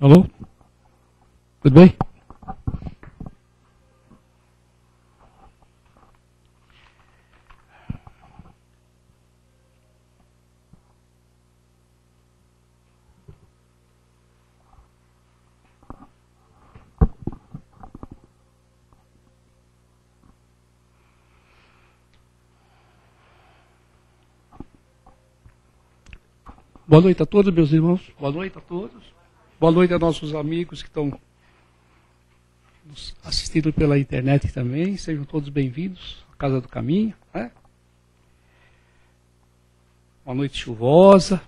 Alô? Tudo bem? Boa noite a todos, meus irmãos. Boa noite a todos. Boa noite a nossos amigos que estão nos assistindo pela internet também. Sejam todos bem-vindos à Casa do Caminho. Né? Uma noite chuvosa.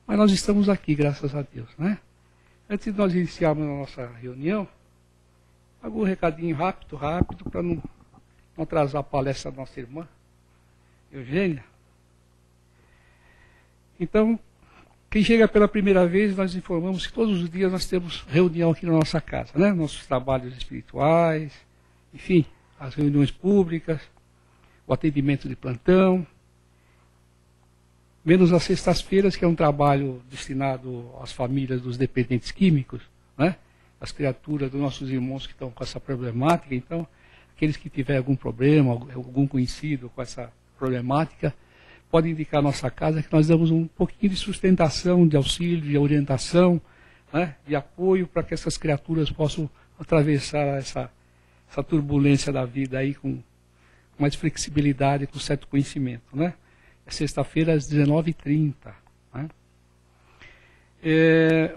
Mas nós estamos aqui, graças a Deus. Né? Antes de nós iniciarmos a nossa reunião, algum recadinho rápido, para não atrasar a palestra da nossa irmã, Eugênia. Então, quem chega pela primeira vez, nós informamos que todos os dias nós temos reunião aqui na nossa casa, né? Nossos trabalhos espirituais, enfim, as reuniões públicas, o atendimento de plantão, menos as sextas-feiras, que é um trabalho destinado às famílias dos dependentes químicos, né? As criaturas dos nossos irmãos que estão com essa problemática. Então, aqueles que tiverem algum problema, algum conhecido com essa problemática, pode indicar a nossa casa, que nós damos um pouquinho de sustentação, de auxílio, de orientação, né, de apoio para que essas criaturas possam atravessar essa turbulência da vida aí com mais flexibilidade, com certo conhecimento. Né? É sexta-feira às 19h30. Né?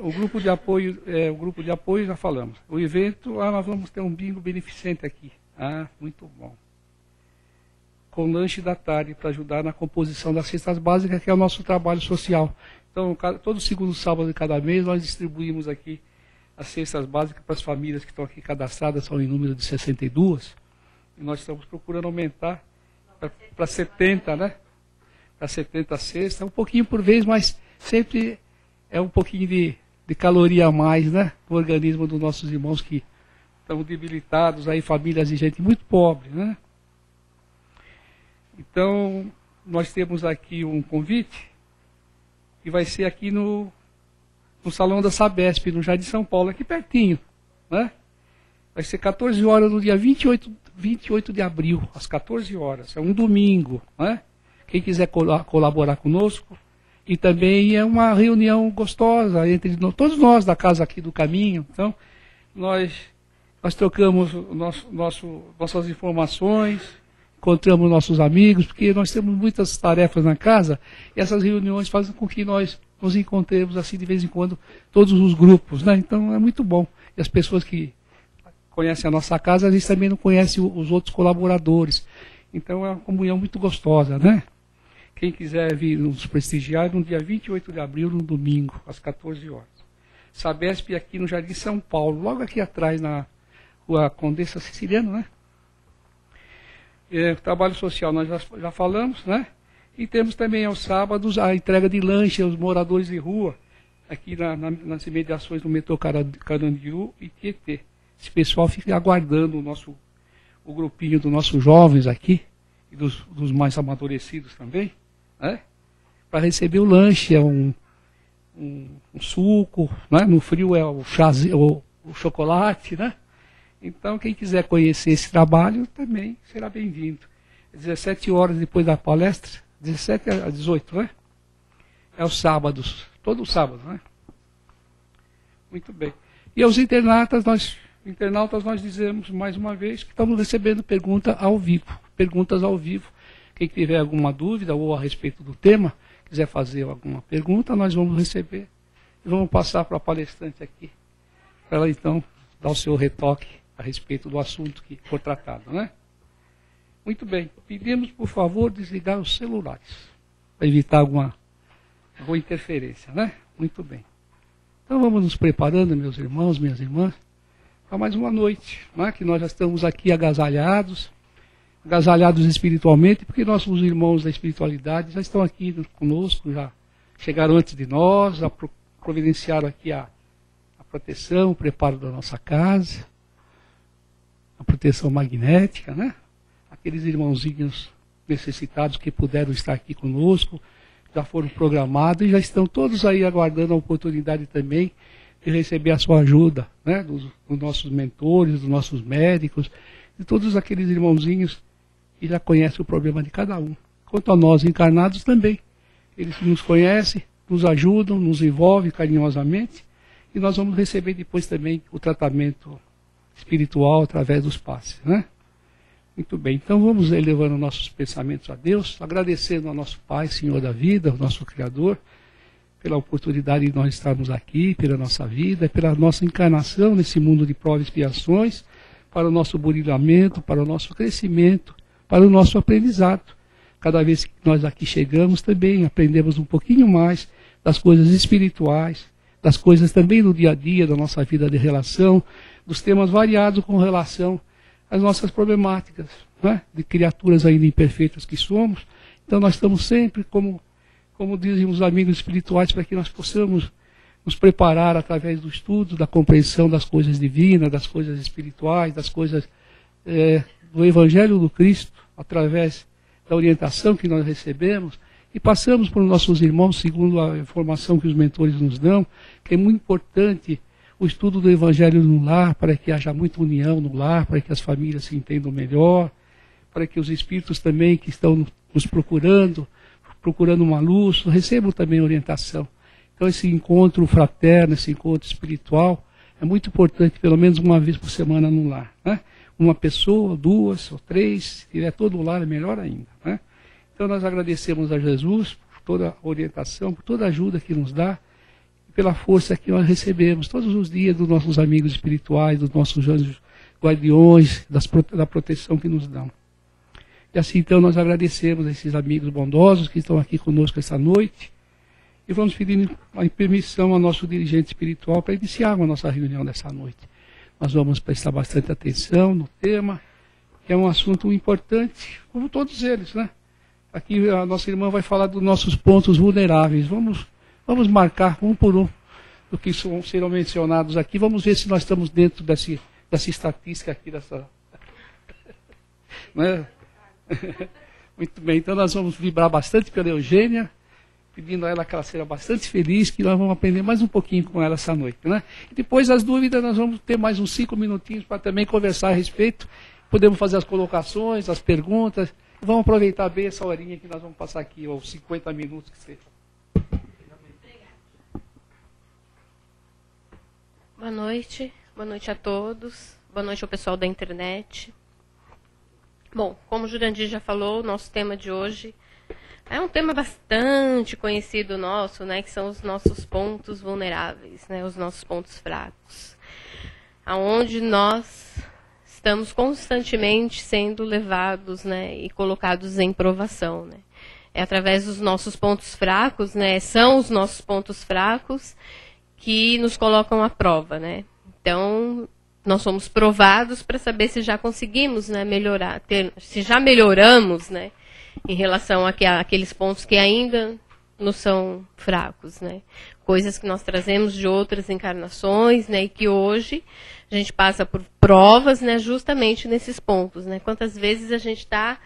O grupo de apoio já falamos. O evento, nós vamos ter um bingo beneficente aqui. Muito bom. Com lanche da tarde, para ajudar na composição das cestas básicas, que é o nosso trabalho social. Então, todo segundo sábado de cada mês, nós distribuímos aqui as cestas básicas para as famílias que estão aqui cadastradas, são em número de 62, e nós estamos procurando aumentar para 70, né? Para 70 cestas, um pouquinho por vez, mas sempre é um pouquinho de caloria a mais, né? No organismo dos nossos irmãos que estão debilitados, aí famílias de gente muito pobre, né? Então, nós temos aqui um convite, que vai ser aqui no Salão da Sabesp, no Jardim São Paulo, aqui pertinho. Né? Vai ser 14 horas no dia 28 de abril, às 14 horas. É um domingo. Né? Quem quiser colaborar conosco. E também é uma reunião gostosa entre todos nós da casa aqui do Caminho. Então, nós trocamos nossas informações, encontramos nossos amigos, porque nós temos muitas tarefas na casa, e essas reuniões fazem com que nós nos encontremos assim de vez em quando, todos os grupos, né? Então é muito bom. E as pessoas que conhecem a nossa casa, às vezes também não conhecem os outros colaboradores. Então é uma comunhão muito gostosa, né? Quem quiser vir nos prestigiar, no dia 28 de abril, no domingo, às 14 horas. Sabesp aqui no Jardim São Paulo, logo aqui atrás, na Rua Condessa Siciliano, né? Trabalho social nós já falamos, né? E temos também aos sábados a entrega de lanche aos moradores de rua, aqui nas imediações do metrô Carandiru e Tietê. Esse pessoal fica aguardando o grupinho dos nossos jovens aqui, e dos mais amadurecidos também, né? Para receber o lanche, é um suco, né? No frio é o chocolate, né? Então, quem quiser conhecer esse trabalho também será bem-vindo. 17 horas depois da palestra, 17 a 18, né? É os sábados, todo sábado, né? Muito bem. E aos internautas nós dizemos mais uma vez que estamos recebendo perguntas ao vivo. Quem tiver alguma dúvida ou a respeito do tema, quiser fazer alguma pergunta, nós vamos receber e vamos passar para a palestrante aqui, para ela então dar o seu retoque a respeito do assunto que for tratado, né? Muito bem. Pedimos, por favor, desligar os celulares, para evitar alguma interferência, né? Muito bem. Então vamos nos preparando, meus irmãos, minhas irmãs, para mais uma noite, né? Que nós já estamos aqui agasalhados espiritualmente, porque nossos irmãos da espiritualidade já estão aqui conosco, já chegaram antes de nós, já providenciaram aqui a proteção, o preparo da nossa casa, a proteção magnética, né? Aqueles irmãozinhos necessitados que puderam estar aqui conosco, já foram programados e já estão todos aí aguardando a oportunidade também e receber a sua ajuda, né, dos nossos mentores, dos nossos médicos, de todos aqueles irmãozinhos que já conhecem o problema de cada um. Quanto a nós encarnados também, eles nos conhecem, nos ajudam, nos envolvem carinhosamente, e nós vamos receber depois também o tratamento espiritual através dos passes, né? Muito bem, então vamos elevando nossos pensamentos a Deus, agradecendo ao nosso Pai, Senhor da vida, ao nosso Criador, pela oportunidade de nós estarmos aqui, pela nossa vida, pela nossa encarnação nesse mundo de provas e expiações, para o nosso burilamento, para o nosso crescimento, para o nosso aprendizado. Cada vez que nós aqui chegamos também aprendemos um pouquinho mais das coisas espirituais, das coisas também do dia a dia, da nossa vida de relação, dos temas variados com relação às nossas problemáticas, né? De criaturas ainda imperfeitas que somos. Então nós estamos sempre, como dizem os amigos espirituais, para que nós possamos nos preparar através do estudo, da compreensão das coisas divinas, das coisas espirituais, das coisas do Evangelho do Cristo, através da orientação que nós recebemos, e passamos para os nossos irmãos, segundo a informação que os mentores nos dão, que é muito importante o estudo do Evangelho no lar, para que haja muita união no lar, para que as famílias se entendam melhor, para que os espíritos também que estão nos procurando uma luz, recebam também orientação. Então esse encontro fraterno, esse encontro espiritual, é muito importante, pelo menos uma vez por semana no lar, né? Uma pessoa, duas ou três, se tiver todo o lar é melhor ainda, né? Então nós agradecemos a Jesus por toda a orientação, por toda a ajuda que nos dá, e pela força que nós recebemos todos os dias dos nossos amigos espirituais, dos nossos anjos guardiões, da proteção que nos dão. E assim então nós agradecemos a esses amigos bondosos que estão aqui conosco essa noite, e vamos pedir a permissão ao nosso dirigente espiritual para iniciarmos a nossa reunião dessa noite. Nós vamos prestar bastante atenção no tema, que é um assunto importante, como todos eles, né? Aqui a nossa irmã vai falar dos nossos pontos vulneráveis. Vamos marcar um por um do que serão mencionados aqui. Vamos ver se nós estamos dentro dessa estatística aqui, né? Muito bem, então nós vamos vibrar bastante pela Eugênia, pedindo a ela que ela seja bastante feliz, que nós vamos aprender mais um pouquinho com ela essa noite, né? E depois das dúvidas nós vamos ter mais uns 5 minutinhos para também conversar a respeito. Podemos fazer as colocações, as perguntas. Vamos aproveitar bem essa horinha que nós vamos passar aqui, ou 50 minutos que seja. Boa noite a todos, boa noite ao pessoal da internet. Bom, como o Jurandir já falou, o nosso tema de hoje é um tema bastante conhecido nosso, né, que são os nossos pontos vulneráveis, né, os nossos pontos fracos, aonde nós estamos constantemente sendo levados, né, e colocados em provação, né. É através dos nossos pontos fracos, né, são os nossos pontos fracos que nos colocam à prova, né. Então, nós somos provados para saber se já conseguimos, né, melhorar, se já melhoramos, né, em relação àqueles pontos que ainda nos são fracos, né? Coisas que nós trazemos de outras encarnações, né? E que hoje a gente passa por provas, né? Justamente nesses pontos, né? Quantas vezes a gente está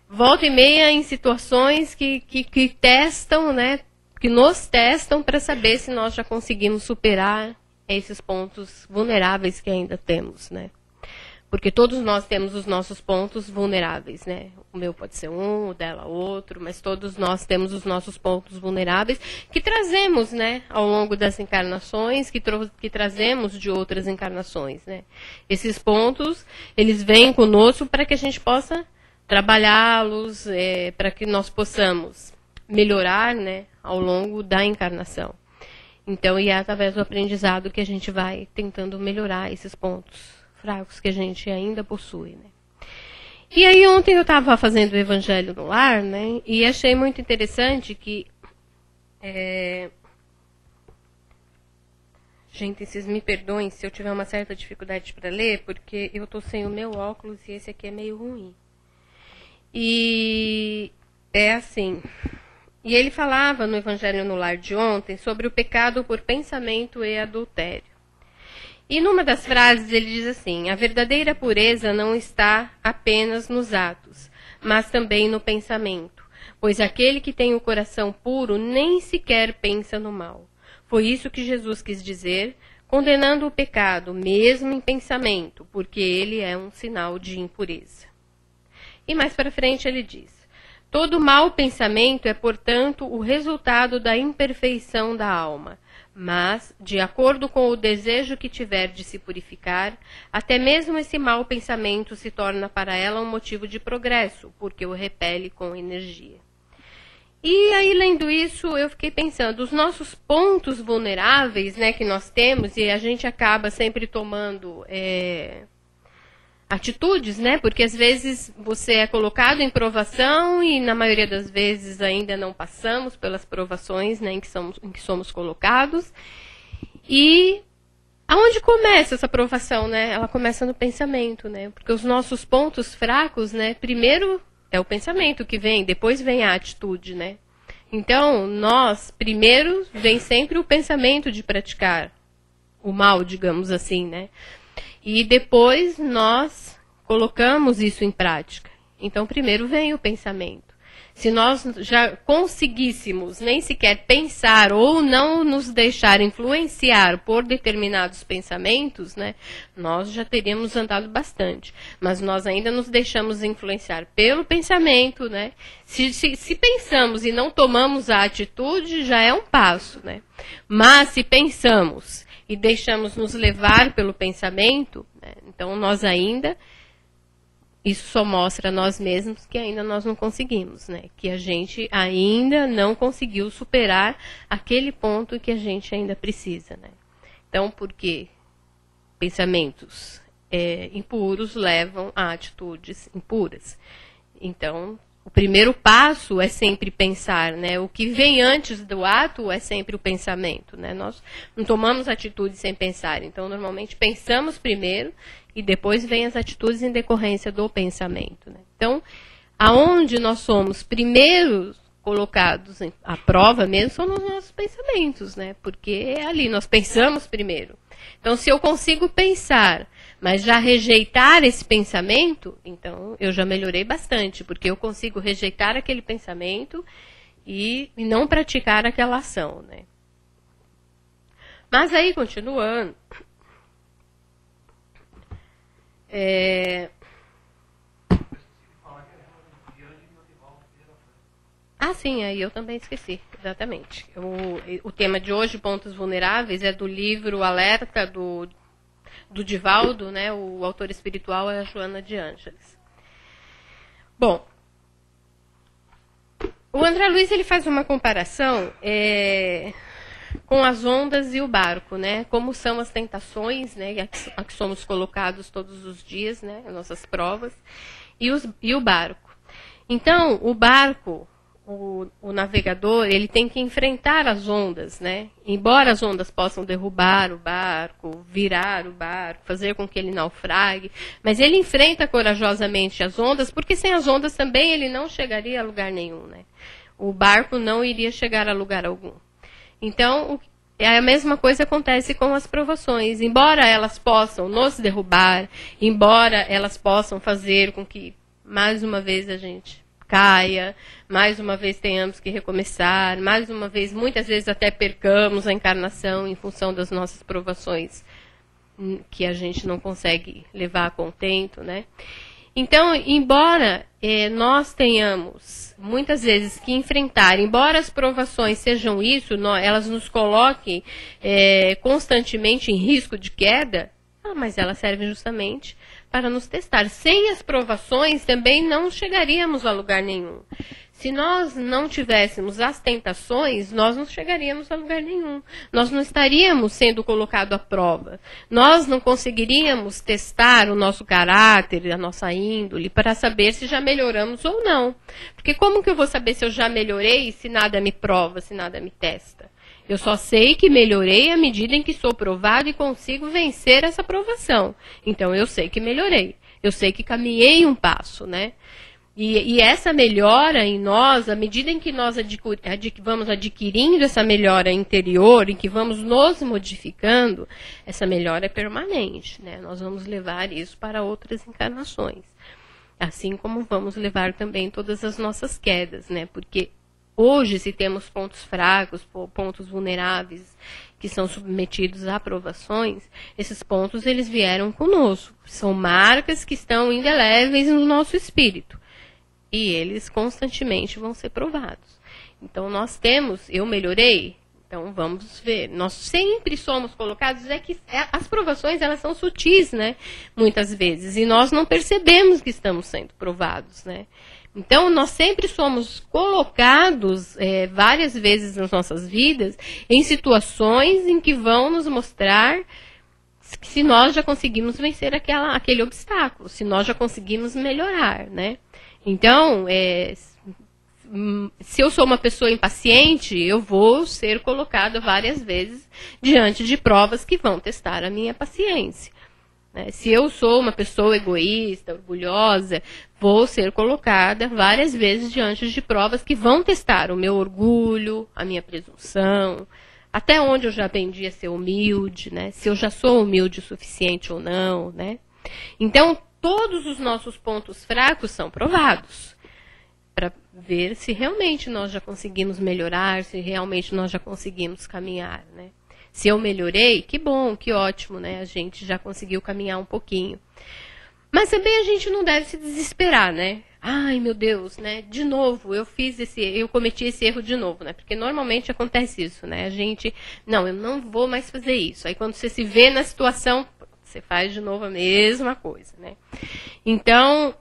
volta e meia em situações que testam, né? Que nos testam para saber se nós já conseguimos superar esses pontos vulneráveis que ainda temos, né? Porque todos nós temos os nossos pontos vulneráveis, né? O meu pode ser um, o dela outro, mas todos nós temos os nossos pontos vulneráveis que trazemos, né, ao longo das encarnações, que trazemos de outras encarnações, né? Esses pontos, eles vêm conosco para que a gente possa trabalhá-los, para que nós possamos melhorar, né, ao longo da encarnação. Então, e é através do aprendizado que a gente vai tentando melhorar esses pontos fracos que a gente ainda possui, né? E aí ontem eu estava fazendo o Evangelho no Lar, né? E achei muito interessante que... Gente, vocês me perdoem se eu tiver uma certa dificuldade para ler, porque eu estou sem o meu óculos e esse aqui é meio ruim. E é assim... E ele falava no Evangelho no Lar de ontem sobre o pecado por pensamento e adultério. E numa das frases ele diz assim: a verdadeira pureza não está apenas nos atos, mas também no pensamento, pois aquele que tem o coração puro nem sequer pensa no mal. Foi isso que Jesus quis dizer, condenando o pecado, mesmo em pensamento, porque ele é um sinal de impureza. E mais para frente ele diz: todo mau pensamento é, portanto, o resultado da imperfeição da alma, mas, de acordo com o desejo que tiver de se purificar, até mesmo esse mau pensamento se torna para ela um motivo de progresso, porque o repele com energia. E aí, lendo isso, eu fiquei pensando, os nossos pontos vulneráveis, né, que nós temos, e a gente acaba sempre tomando atitudes, né, porque às vezes você é colocado em provação e na maioria das vezes ainda não passamos pelas provações, né, em que somos colocados. E aonde começa essa provação, né? Ela começa no pensamento, né, porque os nossos pontos fracos, né, primeiro é o pensamento que vem, depois vem a atitude, né? Então, primeiro vem sempre o pensamento de praticar o mal, digamos assim, né? E depois nós colocamos isso em prática. Então, primeiro vem o pensamento. Se nós já conseguíssemos nem sequer pensar ou não nos deixar influenciar por determinados pensamentos, né, nós já teríamos andado bastante. Mas nós ainda nos deixamos influenciar pelo pensamento, né? Se pensamos e não tomamos a atitude, já é um passo, né? Mas se pensamos e deixamos nos levar pelo pensamento, né, então nós ainda... Isso só mostra a nós mesmos que ainda nós não conseguimos, né? Que a gente ainda não conseguiu superar aquele ponto que a gente ainda precisa, né? Então, porque pensamentos impuros levam a atitudes impuras. Então, o primeiro passo é sempre pensar, né? O que vem antes do ato é sempre o pensamento, né? Nós não tomamos atitude sem pensar. Então, normalmente, pensamos primeiro e depois vem as atitudes em decorrência do pensamento, né? Então, aonde nós somos primeiro colocados à prova mesmo são nos nossos pensamentos, né? Porque é ali, nós pensamos primeiro. Então, se eu consigo pensar, mas já rejeitar esse pensamento, então eu já melhorei bastante, porque eu consigo rejeitar aquele pensamento e não praticar aquela ação, né? Mas aí, continuando... Ah, sim, aí eu também esqueci, exatamente. O tema de hoje, Pontos Vulneráveis, é do livro Alerta, do Divaldo, né? O autor espiritual é a Joana de Ângeles. Bom, o André Luiz ele faz uma comparação com as ondas e o barco, né? Como são as tentações, né? A que somos colocados todos os dias, né? As nossas provas, e o barco. Então, o barco, o navegador, ele tem que enfrentar as ondas, né? Embora as ondas possam derrubar o barco, virar o barco, fazer com que ele naufrague, mas ele enfrenta corajosamente as ondas, porque sem as ondas também ele não chegaria a lugar nenhum, né? O barco não iria chegar a lugar algum. Então, a mesma coisa acontece com as provações. Embora elas possam nos derrubar, embora elas possam fazer com que, mais uma vez, a gente caia, mais uma vez tenhamos que recomeçar, mais uma vez, muitas vezes até percamos a encarnação em função das nossas provações, que a gente não consegue levar a contento, né? Então, embora nós tenhamos muitas vezes que enfrentar, embora as provações sejam isso, elas nos coloquem constantemente em risco de queda, mas elas servem justamente para nos testar. Sem as provações também não chegaríamos a lugar nenhum. Se nós não tivéssemos as tentações, nós não chegaríamos a lugar nenhum. Nós não estaríamos sendo colocados à prova. Nós não conseguiríamos testar o nosso caráter, a nossa índole, para saber se já melhoramos ou não. Porque como que eu vou saber se eu já melhorei se nada me prova, se nada me testa? Eu só sei que melhorei à medida em que sou provado e consigo vencer essa provação. Então eu sei que melhorei. Eu sei que caminhei um passo, né? E essa melhora em nós, à medida em que nós vamos adquirindo essa melhora interior, em que vamos nos modificando, essa melhora é permanente, né? Nós vamos levar isso para outras encarnações. Assim como vamos levar também todas as nossas quedas, né? Porque Hoje, se temos pontos fracos, pontos vulneráveis, que são submetidos a provações, esses pontos eles vieram conosco. São marcas que estão indeléveis no nosso espírito. E eles constantemente vão ser provados. Então, nós temos, eu melhorei, então vamos ver. Nós sempre somos colocados, as provações elas são sutis, né? Muitas vezes. E nós não percebemos que estamos sendo provados, né? Então, nós sempre somos colocados várias vezes nas nossas vidas em situações em que vão nos mostrar se nós já conseguimos vencer aquele obstáculo, se nós já conseguimos melhorar, né? Então, se eu sou uma pessoa impaciente, eu vou ser colocada várias vezes diante de provas que vão testar a minha paciência. Se eu sou uma pessoa egoísta, orgulhosa, vou ser colocada várias vezes diante de provas que vão testar o meu orgulho, a minha presunção, até onde eu já aprendi a ser humilde, né? Se eu já sou humilde o suficiente ou não, né? Então, todos os nossos pontos fracos são provados para ver se realmente nós já conseguimos melhorar, se realmente nós já conseguimos caminhar, né? Se eu melhorei, que bom, que ótimo, né? A gente já conseguiu caminhar um pouquinho. Mas também a gente não deve se desesperar, né? Ai, meu Deus, né? De novo, eu cometi esse erro de novo, né? Porque normalmente acontece isso, né? A gente, não, eu não vou mais fazer isso. Aí quando você se vê na situação, você faz de novo a mesma coisa, né? Então,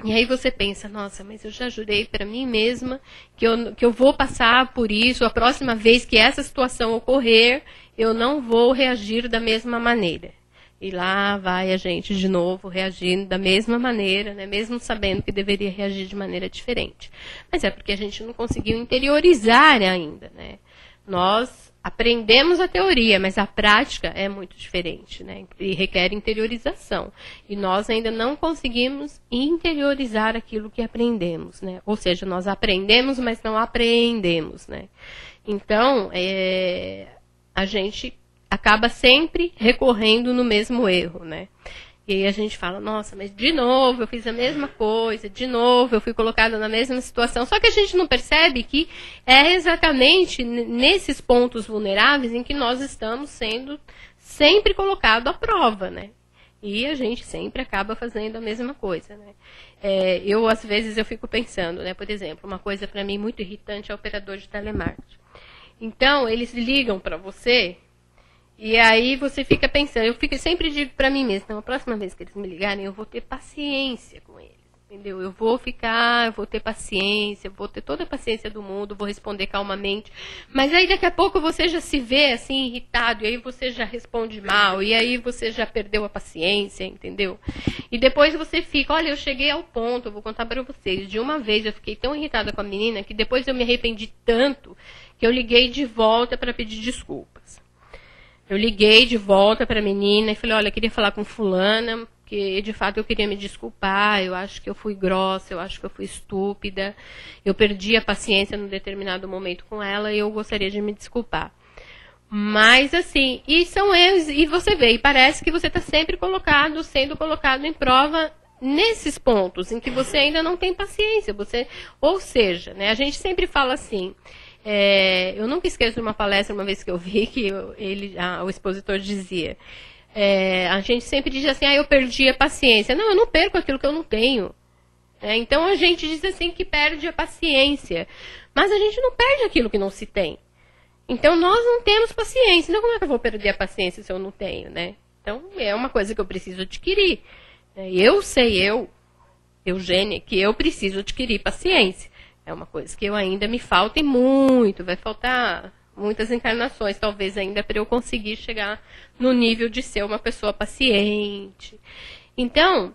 e aí você pensa, nossa, mas eu já jurei para mim mesma que eu vou passar por isso, a próxima vez que essa situação ocorrer, eu não vou reagir da mesma maneira. E lá vai a gente de novo reagindo da mesma maneira, né, mesmo sabendo que deveria reagir de maneira diferente. Mas é porque a gente não conseguiu interiorizar ainda, né? Nós aprendemos a teoria, mas a prática é muito diferente, né? E requer interiorização. E nós ainda não conseguimos interiorizar aquilo que aprendemos, né? Ou seja, nós aprendemos, mas não apreendemos, né? Então, a gente acaba sempre recorrendo no mesmo erro, né? E aí a gente fala, nossa, mas de novo eu fiz a mesma coisa, de novo eu fui colocada na mesma situação. Só que a gente não percebe que é exatamente nesses pontos vulneráveis em que nós estamos sendo sempre colocados à prova, né? E a gente sempre acaba fazendo a mesma coisa, né? Às vezes, eu fico pensando, né? Por exemplo, uma coisa para mim muito irritante é o operador de telemarketing. Então, eles ligam para você. E aí você fica pensando, eu sempre digo para mim mesma, então, a próxima vez que eles me ligarem, eu vou ter paciência com eles, entendeu? Eu vou ter paciência, eu vou ter toda a paciência do mundo, vou responder calmamente. Mas aí daqui a pouco você já se vê assim, irritado, e aí você já responde mal, e aí você já perdeu a paciência, entendeu? E depois você fica, olha, eu cheguei ao ponto, eu vou contar para vocês, de uma vez eu fiquei tão irritada com a menina, que depois eu me arrependi tanto, que eu liguei de volta para pedir desculpas. Eu liguei de volta para a menina e falei, olha, eu queria falar com fulana, porque de fato eu queria me desculpar, eu acho que eu fui grossa, eu acho que eu fui estúpida, eu perdi a paciência num determinado momento com ela e eu gostaria de me desculpar. Mas assim, e são erros, e você vê, e parece que você está sempre sendo colocado em prova nesses pontos em que você ainda não tem paciência. Ou seja, né, a gente sempre fala assim, eu nunca esqueço de uma palestra uma vez que eu vi que o expositor dizia, a gente sempre diz assim, eu perdi a paciência. Não, eu não perco aquilo que eu não tenho. Então a gente diz assim que perde a paciência, mas a gente não perde aquilo que não se tem. Então nós não temos paciência. Então como é que eu vou perder a paciência se eu não tenho, né? Então é uma coisa que eu preciso adquirir. Eugênia, que eu preciso adquirir paciência. É uma coisa que eu ainda me falta e muito, vai faltar muitas encarnações, talvez ainda para eu conseguir chegar no nível de ser uma pessoa paciente. Então,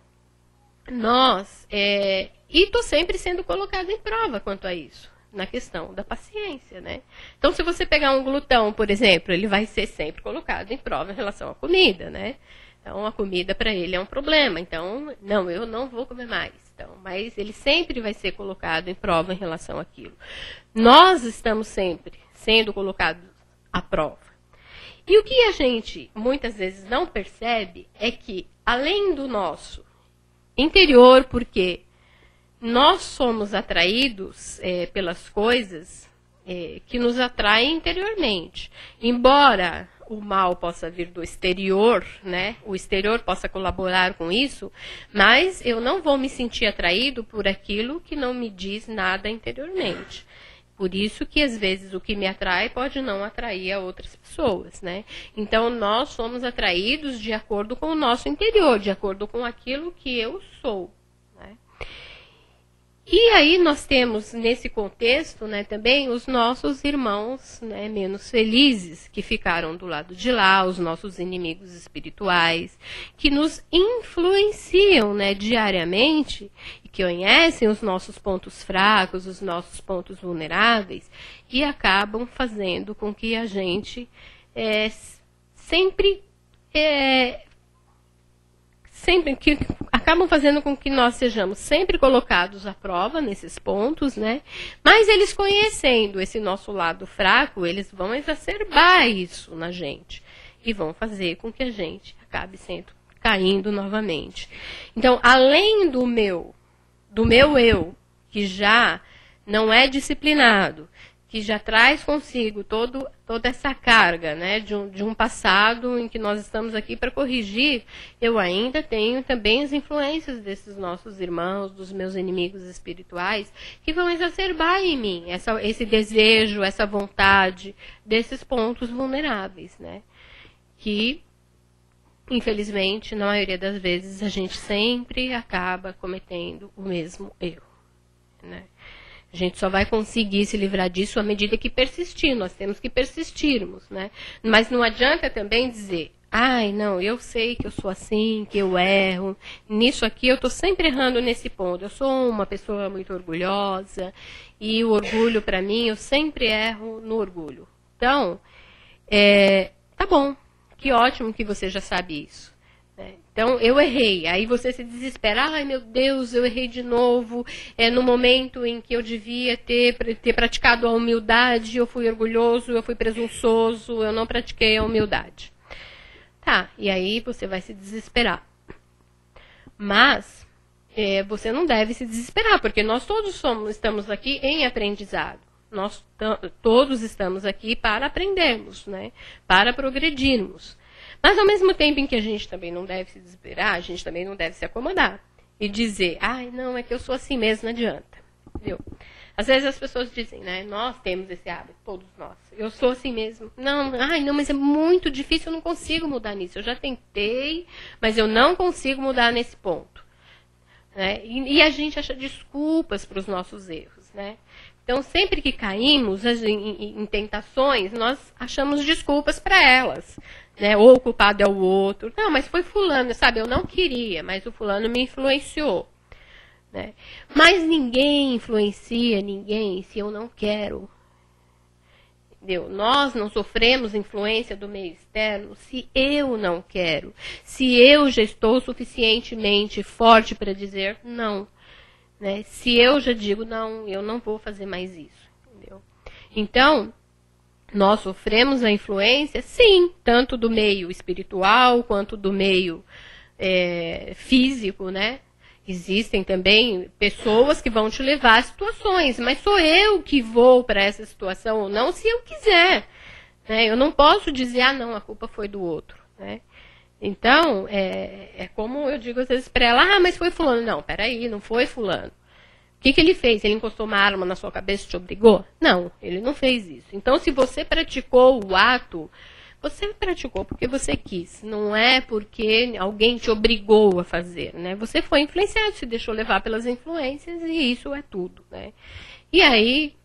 e estou sempre sendo colocada em prova quanto a isso, na questão da paciência, né? Então, se você pegar um glutão, por exemplo, ele vai ser sempre colocado em prova em relação à comida, né? Então, a comida para ele é um problema. Então, não, eu não vou comer mais. Então, mas ele sempre vai ser colocado em prova em relação àquilo. Nós estamos sempre sendo colocados à prova. E o que a gente muitas vezes não percebe é que, além do nosso interior, porque nós somos atraídos pelas coisas que nos atraem interiormente. Embora o mal possa vir do exterior, né? O exterior possa colaborar com isso, mas eu não vou me sentir atraído por aquilo que não me diz nada interiormente. Por isso que, às vezes, o que me atrai pode não atrair a outras pessoas, né? Então, nós somos atraídos de acordo com o nosso interior, de acordo com aquilo que eu sou, né? E aí nós temos, nesse contexto, né, também, os nossos irmãos, né, menos felizes, que ficaram do lado de lá, os nossos inimigos espirituais, que nos influenciam, né, diariamente, e que conhecem os nossos pontos fracos, os nossos pontos vulneráveis, e acabam fazendo com que a gente sempre que acabam fazendo com que nós sejamos sempre colocados à prova nesses pontos, né? Mas eles, conhecendo esse nosso lado fraco, eles vão exacerbar isso na gente e vão fazer com que a gente acabe caindo novamente. Então, além do meu eu, que já não é disciplinado, que já traz consigo toda essa carga, né, de um passado em que nós estamos aqui para corrigir, eu ainda tenho também as influências desses nossos irmãos, dos meus inimigos espirituais, que vão exacerbar em mim esse desejo, essa vontade desses pontos vulneráveis, né, que, infelizmente, na maioria das vezes, a gente sempre acaba cometendo o mesmo erro, né. A gente só vai conseguir se livrar disso à medida que persistir. Nós temos que persistirmos, né? Mas não adianta também dizer, ai, não, eu sei que eu sou assim, que eu erro. Nisso aqui eu estou sempre errando nesse ponto. Eu sou uma pessoa muito orgulhosa e o orgulho, para mim, eu sempre erro no orgulho. Então, tá bom, que ótimo que você já sabe isso. Então, eu errei. Aí você se desespera. Ai, meu Deus, eu errei de novo. No momento em que eu devia ter praticado a humildade, eu fui orgulhoso, eu fui presunçoso, eu não pratiquei a humildade. Tá, e aí você vai se desesperar. Mas, você não deve se desesperar, porque nós todos estamos aqui em aprendizado. Nós todos estamos aqui para aprendermos, né? Para progredirmos. Mas, ao mesmo tempo em que a gente também não deve se desesperar, a gente também não deve se acomodar. E dizer, ai, não, é que eu sou assim mesmo, não adianta. Entendeu? Às vezes as pessoas dizem, né, nós temos esse hábito, todos nós. Eu sou assim mesmo. Não, ai, não, mas é muito difícil, eu não consigo mudar nisso. Eu já tentei, mas eu não consigo mudar nesse ponto. Né? E a gente acha desculpas para os nossos erros, né? Então, sempre que caímos em tentações, nós achamos desculpas para elas. Né? Ou o culpado é o outro. Não, mas foi fulano, sabe? Eu não queria, mas o fulano me influenciou. Né? Mas ninguém influencia ninguém se eu não quero. Entendeu? Nós não sofremos influência do meio externo se eu não quero. Se eu já estou suficientemente forte para dizer não. Né? Se eu já digo, não, eu não vou fazer mais isso. Entendeu? Então, nós sofremos a influência, sim, tanto do meio espiritual quanto do meio físico, né? Existem também pessoas que vão te levar a situações, mas sou eu que vou para essa situação ou não, se eu quiser. Né? Eu não posso dizer, ah, não, a culpa foi do outro. Né? Então, é como eu digo às vezes para ela, ah, mas foi fulano. Não, peraí, não foi fulano. O que ele fez? Ele encostou uma arma na sua cabeça e te obrigou? Não, ele não fez isso. Então, se você praticou o ato, você praticou porque você quis. Não é porque alguém te obrigou a fazer. Né? Você foi influenciado, se deixou levar pelas influências e isso é tudo. Né? E aí,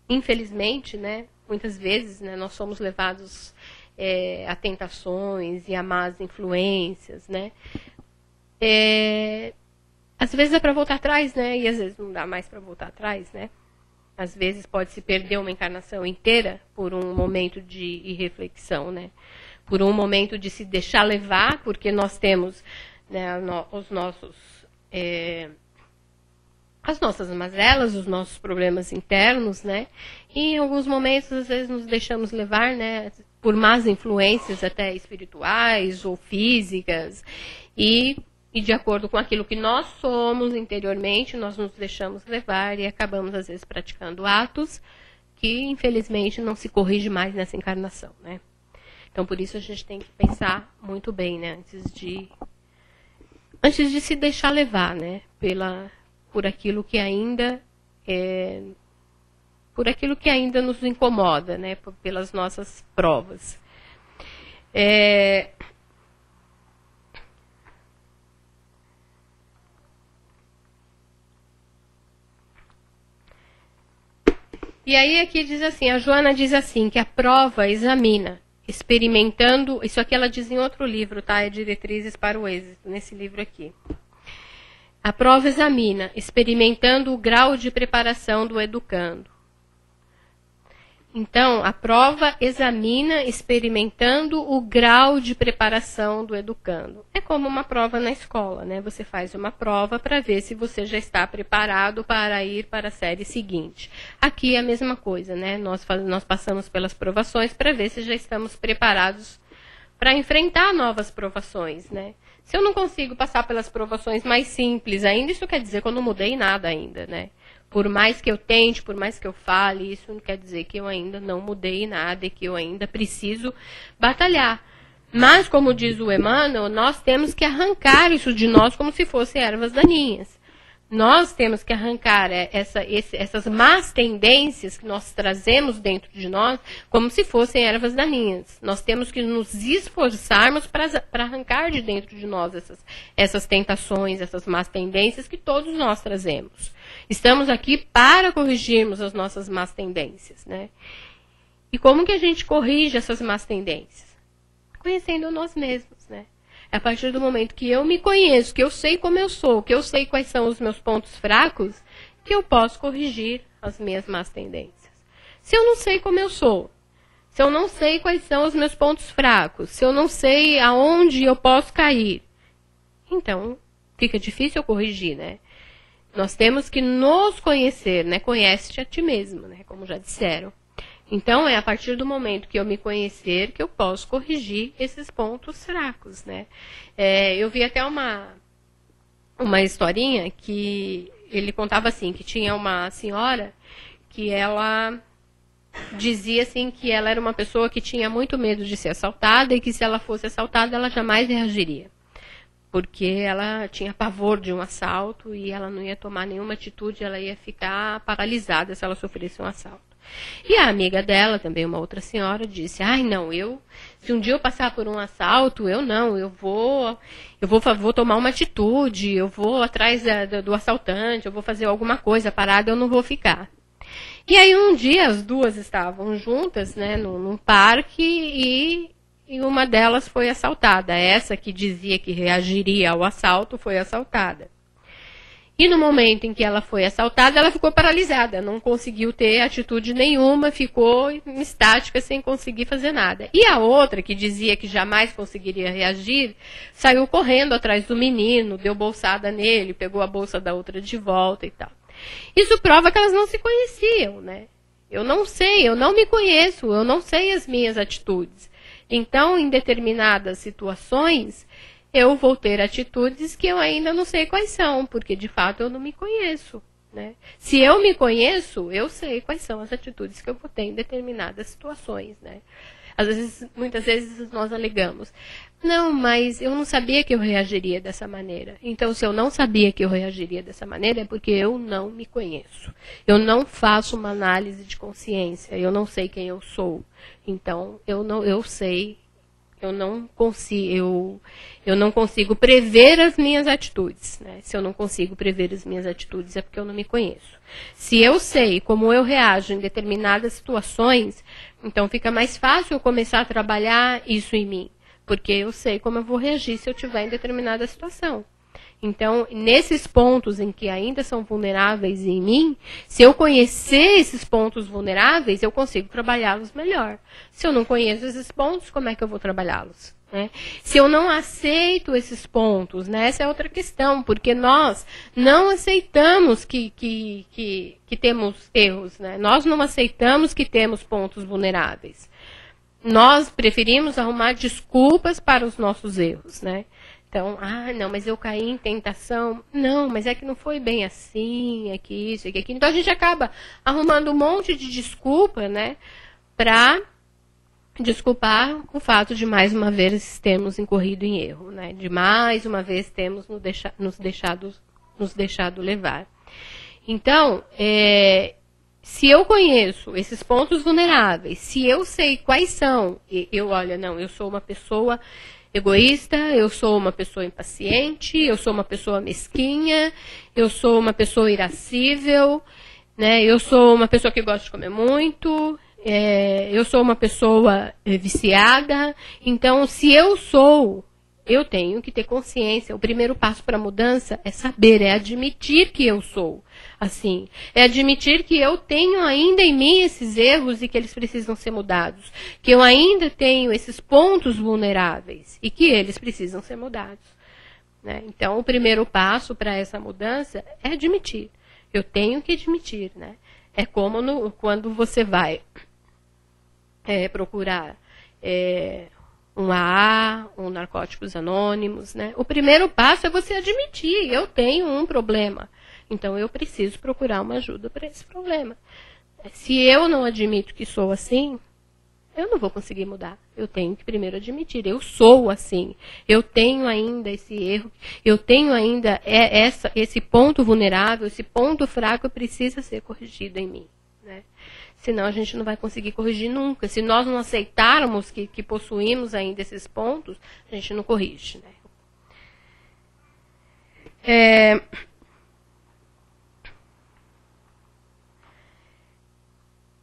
infelizmente, né, muitas vezes né, nós somos levados a tentações e a más influências, né? Às vezes é para voltar atrás, né? E às vezes não dá mais para voltar atrás, né? Às vezes pode se perder uma encarnação inteira por um momento de irreflexão, né? Por um momento de se deixar levar, porque nós temos né, as nossas mazelas, os nossos problemas internos, né? E em alguns momentos, às vezes, nos deixamos levar, né? Por más influências até espirituais ou físicas. E e de acordo com aquilo que nós somos interiormente, nós nos deixamos levar e acabamos, às vezes, praticando atos que, infelizmente, não se corrige mais nessa encarnação, né? Então, por isso, a gente tem que pensar muito bem, né? Antes de se deixar levar, né? Por aquilo que ainda nos incomoda, né? Pelas nossas provas. E aí aqui diz assim, a Joana diz assim, que a prova examina, experimentando, isso aqui ela diz em outro livro, tá? É Diretrizes para o Êxito, nesse livro aqui. A prova examina, experimentando o grau de preparação do educando. Então, a prova examina, experimentando o grau de preparação do educando. É como uma prova na escola, né? Você faz uma prova para ver se você já está preparado para ir para a série seguinte. Aqui é a mesma coisa, né? Nós passamos pelas provações para ver se já estamos preparados para enfrentar novas provações, né? Se eu não consigo passar pelas provações mais simples ainda, isso quer dizer que eu não mudei nada ainda, né? Por mais que eu tente, por mais que eu fale, isso não quer dizer que eu ainda não mudei nada e que eu ainda preciso batalhar. Mas, como diz o Emmanuel, nós temos que arrancar isso de nós como se fossem ervas daninhas. Nós temos que arrancar essas más tendências que nós trazemos dentro de nós como se fossem ervas daninhas. Nós temos que nos esforçarmos para arrancar de dentro de nós essas tentações, essas más tendências que todos nós trazemos. Estamos aqui para corrigirmos as nossas más tendências, né? E como que a gente corrige essas más tendências? Conhecendo nós mesmos, né? É a partir do momento que eu me conheço, que eu sei como eu sou, que eu sei quais são os meus pontos fracos, que eu posso corrigir as minhas más tendências. Se eu não sei como eu sou, se eu não sei quais são os meus pontos fracos, se eu não sei aonde eu posso cair, então fica difícil eu corrigir, né? Nós temos que nos conhecer, né? Conhece-te a ti mesmo, né? Como já disseram. Então, é a partir do momento que eu me conhecer que eu posso corrigir esses pontos fracos, né? Eu vi até uma historinha que ele contava assim, que tinha uma senhora que ela dizia assim que ela era uma pessoa que tinha muito medo de ser assaltada e que se ela fosse assaltada ela jamais reagiria. Porque ela tinha pavor de um assalto e ela não ia tomar nenhuma atitude, ela ia ficar paralisada se ela sofresse um assalto. E a amiga dela, também uma outra senhora, disse, não, se um dia eu passar por um assalto, eu vou tomar uma atitude, eu vou atrás do assaltante, eu vou fazer alguma coisa, parada eu não vou ficar. E aí um dia as duas estavam juntas, né, num parque e uma delas foi assaltada. Essa que dizia que reagiria ao assalto foi assaltada. E no momento em que ela foi assaltada, ela ficou paralisada, não conseguiu ter atitude nenhuma, ficou estática sem conseguir fazer nada. E a outra, que dizia que jamais conseguiria reagir, saiu correndo atrás do menino, deu bolsada nele, pegou a bolsa da outra de volta e tal. Isso prova que elas não se conheciam, né? Eu não sei, eu não me conheço, eu não sei as minhas atitudes. Então, em determinadas situações, eu vou ter atitudes que eu ainda não sei quais são, porque de fato eu não me conheço, né? Se eu me conheço, eu sei quais são as atitudes que eu vou ter em determinadas situações, né? Muitas vezes nós alegamos, não, mas eu não sabia que eu reagiria dessa maneira. Então, se eu não sabia que eu reagiria dessa maneira, é porque eu não me conheço. Eu não faço uma análise de consciência, eu não sei quem eu sou. Então, eu não consigo prever as minhas atitudes, né? Se eu não consigo prever as minhas atitudes é porque eu não me conheço. Se eu sei como eu reajo em determinadas situações, então fica mais fácil eu começar a trabalhar isso em mim, porque eu sei como eu vou reagir se eu estiver em determinada situação. Então, nesses pontos em que ainda são vulneráveis em mim, se eu conhecer esses pontos vulneráveis, eu consigo trabalhá-los melhor. Se eu não conheço esses pontos, como é que eu vou trabalhá-los? Né? Se eu não aceito esses pontos, né? Essa é outra questão, porque nós não aceitamos que temos erros, né? Nós não aceitamos que temos pontos vulneráveis. Nós preferimos arrumar desculpas para os nossos erros, né? Então, não, mas eu caí em tentação. Não, mas é que não foi bem assim, é que isso, é que aquilo. Então a gente acaba arrumando um monte de desculpa, né, para desculpar o fato de mais uma vez termos incorrido em erro, né, de mais uma vez termos nos deixado levar. Então, se eu conheço esses pontos vulneráveis, se eu sei quais são, eu sou uma pessoa egoísta, eu sou uma pessoa impaciente, eu sou uma pessoa mesquinha, eu sou uma pessoa irascível, né, eu sou uma pessoa que gosta de comer muito, eu sou uma pessoa viciada. Então, se eu tenho que ter consciência. O primeiro passo para a mudança é saber, é admitir que eu sou assim. É admitir que eu tenho ainda em mim esses erros e que eles precisam ser mudados. Que eu ainda tenho esses pontos vulneráveis e que eles precisam ser mudados. Né? Então, o primeiro passo para essa mudança é admitir. Eu tenho que admitir. Né? É como quando você vai procurar um AA, um Narcóticos Anônimos, né? O primeiro passo é você admitir, eu tenho um problema. Então, eu preciso procurar uma ajuda para esse problema. Se eu não admito que sou assim, eu não vou conseguir mudar. Eu tenho que primeiro admitir, eu sou assim. Eu tenho ainda esse erro, eu tenho ainda esse ponto vulnerável, esse ponto fraco precisa ser corrigido em mim, né? Senão a gente não vai conseguir corrigir nunca. Se nós não aceitarmos que possuímos ainda esses pontos, a gente não corrige. Né?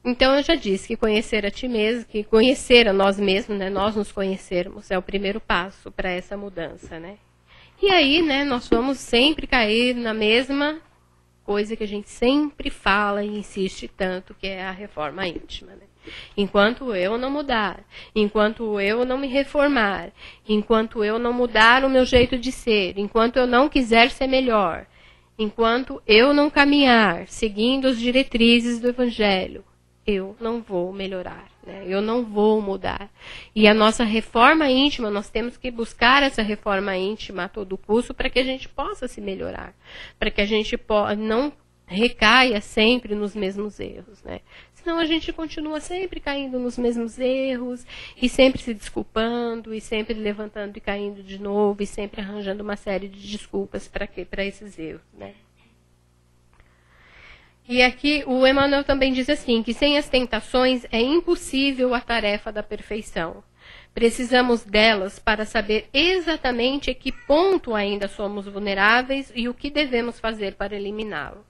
Então, eu já disse que conhecer a ti mesmo, que conhecer a nós mesmos, né, nós nos conhecermos, é o primeiro passo para essa mudança. Né? E aí, né, nós vamos sempre cair na mesma coisa que a gente sempre fala e insiste tanto, que é a reforma íntima. Né? Enquanto eu não mudar, enquanto eu não me reformar, enquanto eu não mudar o meu jeito de ser, enquanto eu não quiser ser melhor, enquanto eu não caminhar seguindo as diretrizes do Evangelho, eu não vou melhorar, né? Eu não vou mudar. E a nossa reforma íntima, nós temos que buscar essa reforma íntima a todo custo para que a gente possa se melhorar, para que a gente não recaia sempre nos mesmos erros, né? Senão a gente continua sempre caindo nos mesmos erros e sempre se desculpando e sempre levantando e caindo de novo e sempre arranjando uma série de desculpas para esses erros, né? E aqui o Emmanuel também diz assim, que sem as tentações é impossível a tarefa da perfeição. Precisamos delas para saber exatamente a que ponto ainda somos vulneráveis e o que devemos fazer para eliminá-lo.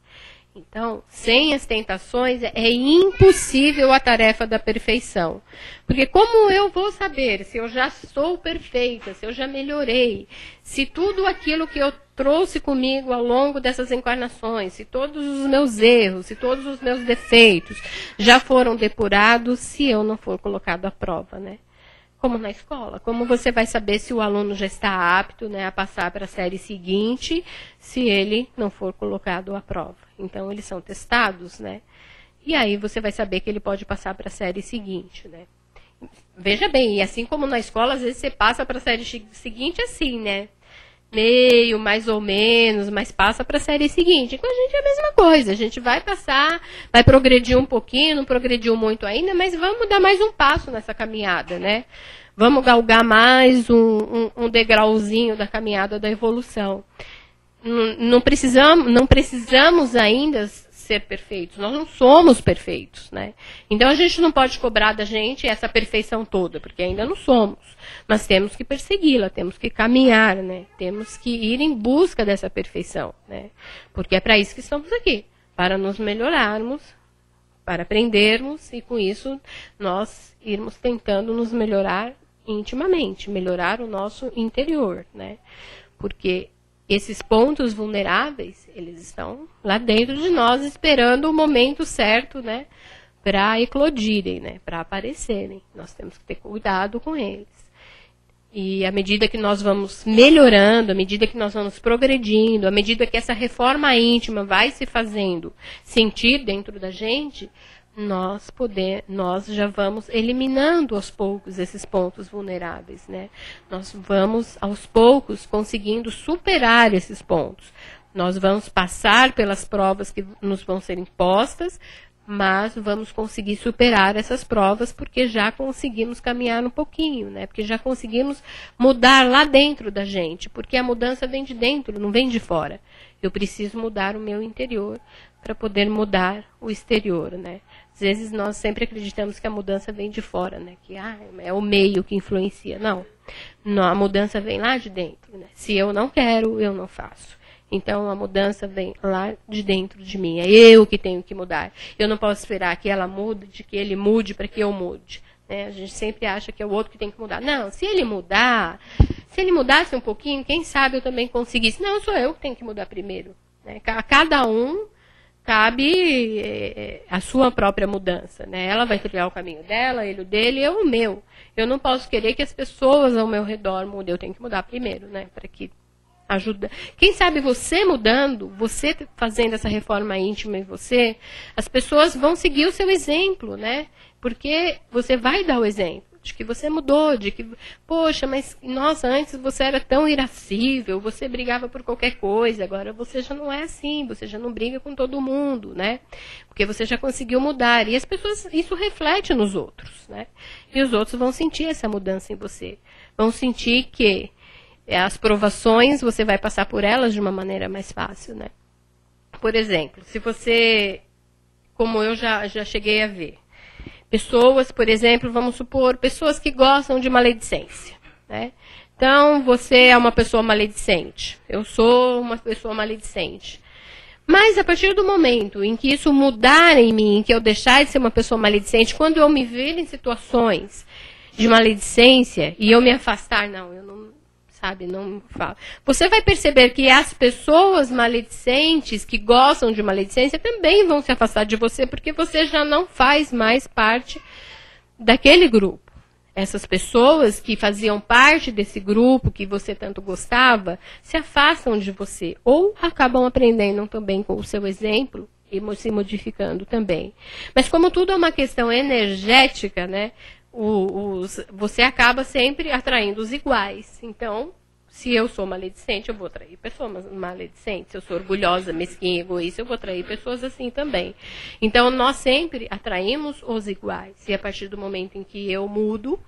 Então, sem as tentações é impossível a tarefa da perfeição. Porque como eu vou saber se eu já sou perfeita, se eu já melhorei, se tudo aquilo que eu trouxe comigo ao longo dessas encarnações, se todos os meus erros, se todos os meus defeitos já foram depurados, se eu não for colocado à prova, né? Como na escola. Como você vai saber se o aluno já está apto, né, a passar para a série seguinte, se ele não for colocado à prova? Então, eles são testados, né? E aí você vai saber que ele pode passar para a série seguinte, né? Veja bem, e assim como na escola, às vezes você passa para a série seguinte assim, né? Meio, mais ou menos, mas passa para a série seguinte. Com a gente é a mesma coisa. A gente vai passar, vai progredir um pouquinho, não progrediu muito ainda, mas vamos dar mais um passo nessa caminhada, né? Vamos galgar mais um degrauzinho da caminhada da evolução. Não precisamos ainda ser perfeitos. Nós não somos perfeitos, né? Então a gente não pode cobrar da gente essa perfeição toda, porque ainda não somos. Mas temos que persegui-la, temos que caminhar, né? Temos que ir em busca dessa perfeição, né? Porque é para isso que estamos aqui, para nos melhorarmos, para aprendermos e com isso nós irmos tentando nos melhorar intimamente, melhorar o nosso interior, né? Porque esses pontos vulneráveis, eles estão lá dentro de nós esperando o momento certo, né, para eclodirem, né, para aparecerem. Nós temos que ter cuidado com eles. E à medida que nós vamos melhorando, à medida que nós vamos progredindo, à medida que essa reforma íntima vai se fazendo sentir dentro da gente, nós já vamos eliminando aos poucos esses pontos vulneráveis, né? Nós vamos aos poucos conseguindo superar esses pontos. Nós vamos passar pelas provas que nos vão ser impostas, mas vamos conseguir superar essas provas porque já conseguimos caminhar um pouquinho, né? Porque já conseguimos mudar lá dentro da gente, porque a mudança vem de dentro, não vem de fora. Eu preciso mudar o meu interior para poder mudar o exterior, né? Às vezes nós sempre acreditamos que a mudança vem de fora, né? Que é o meio que influencia. Não, a mudança vem lá de dentro, né? Se eu não quero, eu não faço. Então a mudança vem lá de dentro de mim. É eu que tenho que mudar. Eu não posso esperar que ela mude, que ele mude para que eu mude. Né? A gente sempre acha que é o outro que tem que mudar. Não, se ele mudasse um pouquinho, quem sabe eu também conseguisse. Não, sou eu que tenho que mudar primeiro. Né? A cada um cabe a sua própria mudança. Né? Ela vai trilhar o caminho dela, ele o dele, eu o meu. Eu não posso querer que as pessoas ao meu redor mudem. Eu tenho que mudar primeiro, né? Para que ajuda. Quem sabe você mudando, você fazendo essa reforma íntima em você, as pessoas vão seguir o seu exemplo, né? Porque você vai dar o exemplo de que você mudou, de que, poxa, mas nossa, antes você era tão irascível, você brigava por qualquer coisa, agora você já não é assim, você já não briga com todo mundo, né? Porque você já conseguiu mudar. E as pessoas, isso reflete nos outros, né? E os outros vão sentir essa mudança em você. Vão sentir que as provações, você vai passar por elas de uma maneira mais fácil, né? Por exemplo, se você, como eu já cheguei a ver, pessoas, por exemplo, vamos supor, pessoas que gostam de maledicência, né? Então, você é uma pessoa maledicente, eu sou uma pessoa maledicente. Mas, a partir do momento em que isso mudar em mim, em que eu deixar de ser uma pessoa maledicente, quando eu me ver em situações de maledicência e eu me afastar, não, eu não... Sabe, não fala. Você vai perceber que as pessoas maledicentes, que gostam de maledicência, também vão se afastar de você, porque você já não faz mais parte daquele grupo. Essas pessoas que faziam parte desse grupo, que você tanto gostava, se afastam de você, ou acabam aprendendo também com o seu exemplo e se modificando também. Mas como tudo é uma questão energética, né? Você acaba sempre atraindo os iguais. Então, se eu sou maledicente, eu vou atrair pessoas maledicentes. Se eu sou orgulhosa, mesquinha, egoísta, eu vou atrair pessoas assim também. Então, nós sempre atraímos os iguais. E a partir do momento em que eu mudo,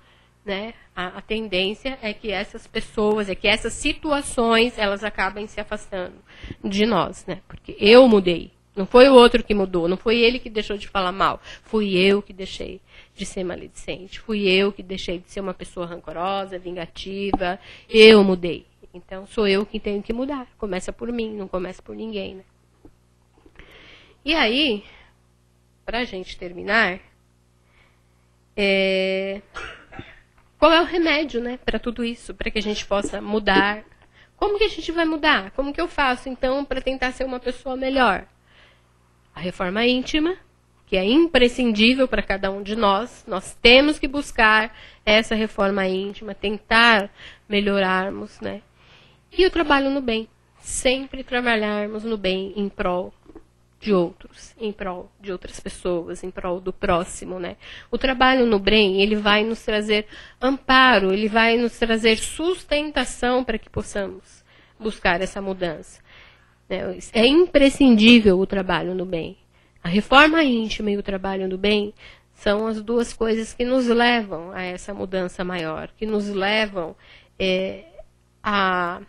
né, a tendência é que essas pessoas, é que essas situações, elas acabem se afastando de nós, né? Porque eu mudei. Não foi o outro que mudou, não foi ele que deixou de falar mal. Fui eu que deixei de ser maledicente. Fui eu que deixei de ser uma pessoa rancorosa, vingativa. Eu mudei. Então, sou eu que tenho que mudar. Começa por mim, não começa por ninguém, né? E aí, para a gente terminar, qual é o remédio, né, para tudo isso? Para que a gente possa mudar. Como que a gente vai mudar? Como que eu faço, então, para tentar ser uma pessoa melhor? A reforma íntima, que é imprescindível para cada um de nós. Nós temos que buscar essa reforma íntima, tentar melhorarmos, né? E o trabalho no bem. Sempre trabalharmos no bem em prol de outros, em prol de outras pessoas, em prol do próximo, né? O trabalho no bem, ele vai nos trazer amparo, ele vai nos trazer sustentação para que possamos buscar essa mudança. É imprescindível o trabalho no bem. A reforma íntima e o trabalho no bem são as duas coisas que nos levam a essa mudança maior, que nos levam a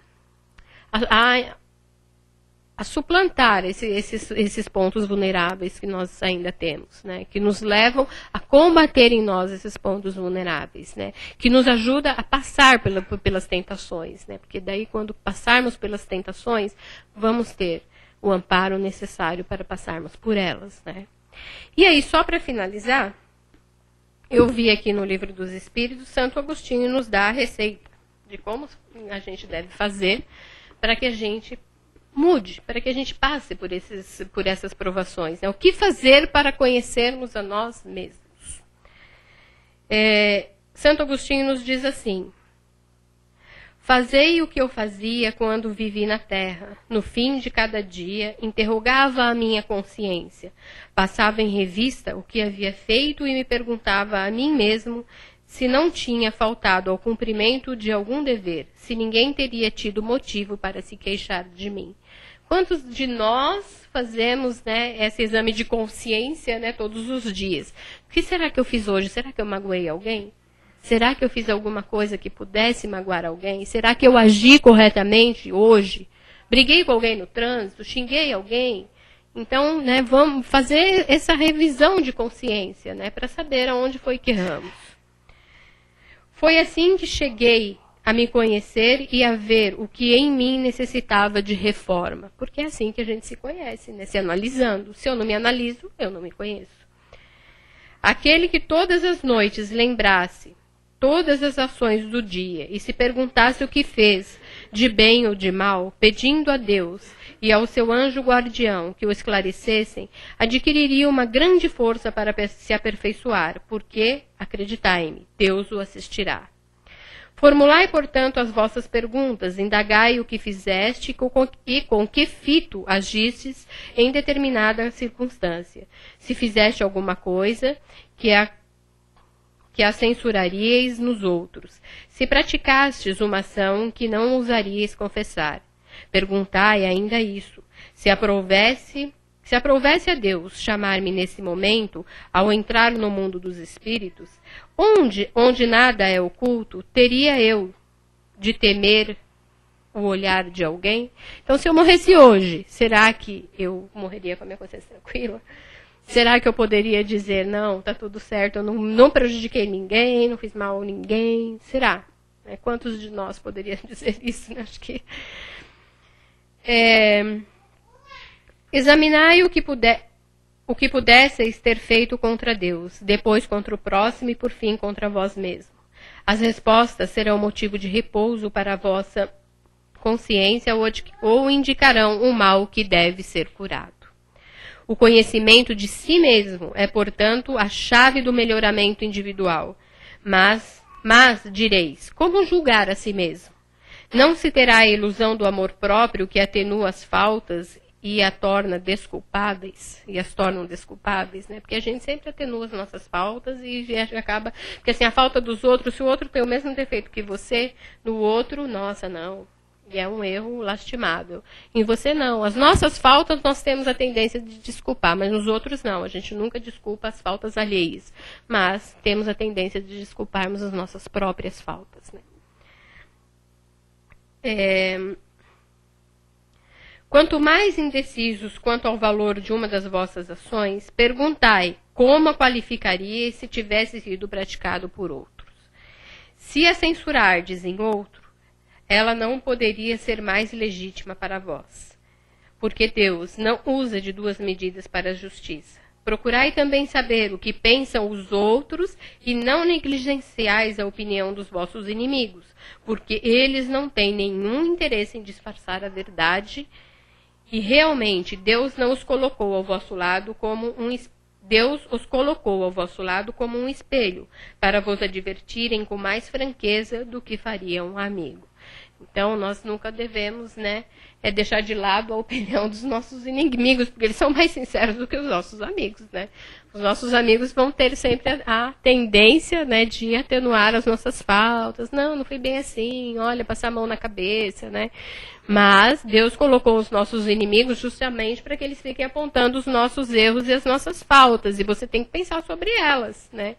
suplantar esses pontos vulneráveis que nós ainda temos, né? Que nos levam a combater em nós esses pontos vulneráveis, né? Que nos ajuda a passar pelas tentações, né? Porque daí, quando passarmos pelas tentações, vamos ter o amparo necessário para passarmos por elas, né? E aí, só para finalizar, eu vi aqui no Livro dos Espíritos, Santo Agostinho nos dá a receita de como a gente deve fazer para que a gente mude, para que a gente passe por essas provações. Né? O que fazer para conhecermos a nós mesmos? Santo Agostinho nos diz assim: Fazei o que eu fazia quando vivi na terra. No fim de cada dia, interrogava a minha consciência. Passava em revista o que havia feito e me perguntava a mim mesmo se não tinha faltado ao cumprimento de algum dever, se ninguém teria tido motivo para se queixar de mim. Quantos de nós fazemos, né, esse exame de consciência, né, todos os dias? O que será que eu fiz hoje? Será que eu magoei alguém? Será que eu fiz alguma coisa que pudesse magoar alguém? Será que eu agi corretamente hoje? Briguei com alguém no trânsito? Xinguei alguém? Então, né, vamos fazer essa revisão de consciência, né, para saber aonde foi que erramos. Foi assim que cheguei a me conhecer e a ver o que em mim necessitava de reforma. Porque é assim que a gente se conhece, né, se analisando. Se eu não me analiso, eu não me conheço. Aquele que todas as noites lembrasse todas as ações do dia e se perguntasse o que fez, de bem ou de mal, pedindo a Deus e ao seu anjo guardião que o esclarecessem, adquiriria uma grande força para se aperfeiçoar, porque, acreditai-me, Deus o assistirá. Formulai, portanto, as vossas perguntas, indagai o que fizeste e com que fito agistes em determinada circunstância. Se fizeste alguma coisa que a censuraríeis nos outros. Se praticastes uma ação que não ousaríeis confessar. Perguntai ainda isso. Se aprovesse a Deus chamar-me nesse momento, ao entrar no mundo dos espíritos, onde nada é oculto, teria eu de temer o olhar de alguém? Então, se eu morresse hoje, será que eu morreria com a minha consciência tranquila? Será que eu poderia dizer, não, está tudo certo, eu não prejudiquei ninguém, não fiz mal a ninguém? Será? Quantos de nós poderiam dizer isso? Acho que... Examinai o que pudesseis ter feito contra Deus, depois contra o próximo e por fim contra vós mesmo. As respostas serão motivo de repouso para a vossa consciência ou indicarão o mal que deve ser curado. O conhecimento de si mesmo é, portanto, a chave do melhoramento individual. Mas direis, como julgar a si mesmo? Não se terá a ilusão do amor próprio que atenua as faltas e as tornam desculpáveis, né? Porque a gente sempre atenua as nossas faltas e acaba... Porque assim, a falta dos outros, se o outro tem o mesmo defeito que você, no outro, nossa, não... E é um erro lastimável. Em você não. As nossas faltas nós temos a tendência de desculpar, mas nos outros não. A gente nunca desculpa as faltas alheias. Mas temos a tendência de desculparmos as nossas próprias faltas. Né? Quanto mais indecisos quanto ao valor de uma das vossas ações, perguntai como a qualificaríeis se tivesse sido praticado por outros. Se a censurardes em outro, ela não poderia ser mais legítima para vós, porque Deus não usa de duas medidas para a justiça. Procurai também saber o que pensam os outros e não negligenciais a opinião dos vossos inimigos, porque eles não têm nenhum interesse em disfarçar a verdade e realmente Deus não os colocou ao vosso lado como Deus os colocou ao vosso lado como um espelho, para vos advertirem com mais franqueza do que faria um amigo. Então, nós nunca devemos, né, deixar de lado a opinião dos nossos inimigos, porque eles são mais sinceros do que os nossos amigos, né? Os nossos amigos vão ter sempre a tendência, né, de atenuar as nossas faltas. Não foi bem assim, olha, passar a mão na cabeça, né? Mas Deus colocou os nossos inimigos justamente para que eles fiquem apontando os nossos erros e as nossas faltas, e você tem que pensar sobre elas, né?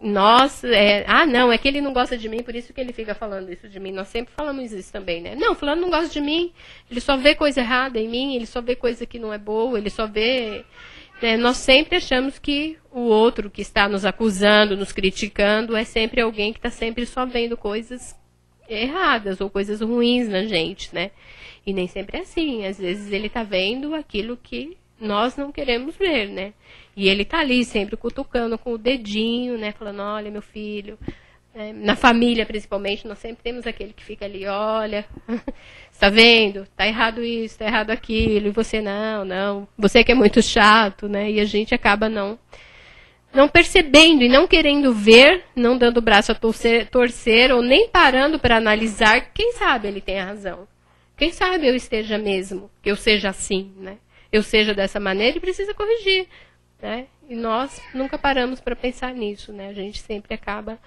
Não, é que ele não gosta de mim, por isso que ele fica falando isso de mim. Nós sempre falamos isso também, né? Não, fulano não gosta de mim, ele só vê coisa errada em mim, ele só vê coisa que não é boa, ele só vê... Né? Nós sempre achamos que o outro que está nos acusando, nos criticando, é sempre alguém que está sempre só vendo coisas erradas ou coisas ruins na gente, né? E nem sempre é assim. Às vezes ele está vendo aquilo que nós não queremos ver, né? E ele tá ali sempre cutucando com o dedinho, né? Falando, olha, meu filho. Na família, principalmente, nós sempre temos aquele que fica ali, olha, está vendo? Tá errado isso, tá errado aquilo. E você, não. Você que é muito chato, né? E a gente acaba não não percebendo e não querendo ver, não dando o braço a torcer ou nem parando para analisar, quem sabe ele tem a razão. Quem sabe eu esteja mesmo, que eu seja assim, né? Eu seja dessa maneira e precisa corrigir, né? E nós nunca paramos para pensar nisso, né? A gente sempre acaba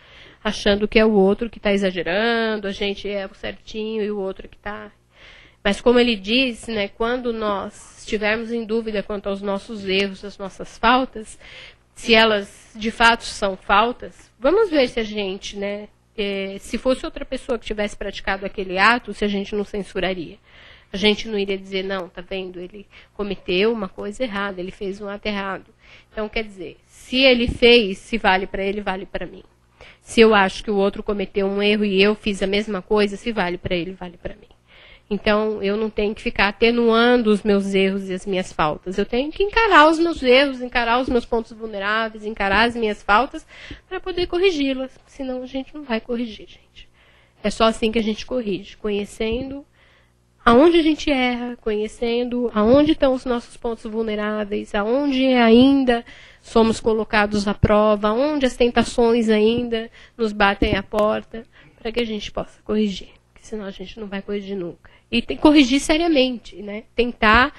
achando que é o outro que está exagerando, a gente é o certinho e o outro que está... Mas como ele diz, né, quando nós estivermos em dúvida quanto aos nossos erros, às nossas faltas, se elas de fato são faltas, vamos ver se a gente, né, se fosse outra pessoa que tivesse praticado aquele ato, se a gente não censuraria. A gente não iria dizer, não, tá vendo, ele cometeu uma coisa errada, ele fez um ato errado. Então, quer dizer, se ele fez, se vale para ele, vale para mim. Se eu acho que o outro cometeu um erro e eu fiz a mesma coisa, se vale para ele, vale para mim. Então, eu não tenho que ficar atenuando os meus erros e as minhas faltas. Eu tenho que encarar os meus erros, encarar os meus pontos vulneráveis, encarar as minhas faltas para poder corrigi-las. Senão, a gente não vai corrigir, gente. É só assim que a gente corrige, conhecendo aonde a gente erra, conhecendo aonde estão os nossos pontos vulneráveis, aonde ainda somos colocados à prova, aonde as tentações ainda nos batem à porta, para que a gente possa corrigir. Porque senão a gente não vai corrigir nunca. E corrigir seriamente, né? Tentar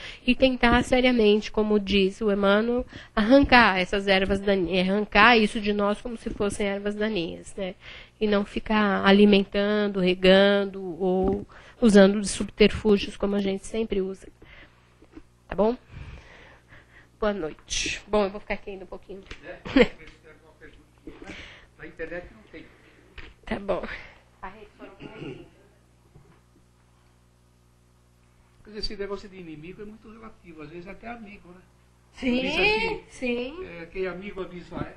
seriamente, como diz o Emmanuel, arrancar essas ervas daninhas, arrancar isso de nós como se fossem ervas daninhas, né? E não ficar alimentando, regando ou usando de subterfúgios como a gente sempre usa. Tá bom? Boa noite. Bom, eu vou ficar aqui ainda um pouquinho. Na internet não tem. Tá bom. Esse negócio de inimigo é muito relativo, às vezes até amigo, né? Sim, sim. Quem amigo avisa.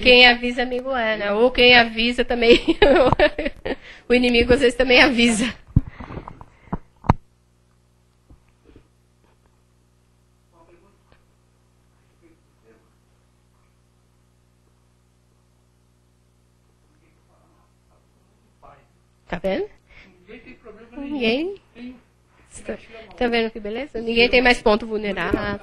Quem avisa, amigo é, né? Ou quem avisa também. O inimigo às vezes também avisa. Tá vendo? Ninguém tem problema nenhum. Ninguém. Tá vendo que beleza? Ninguém tem mais ponto vulnerável.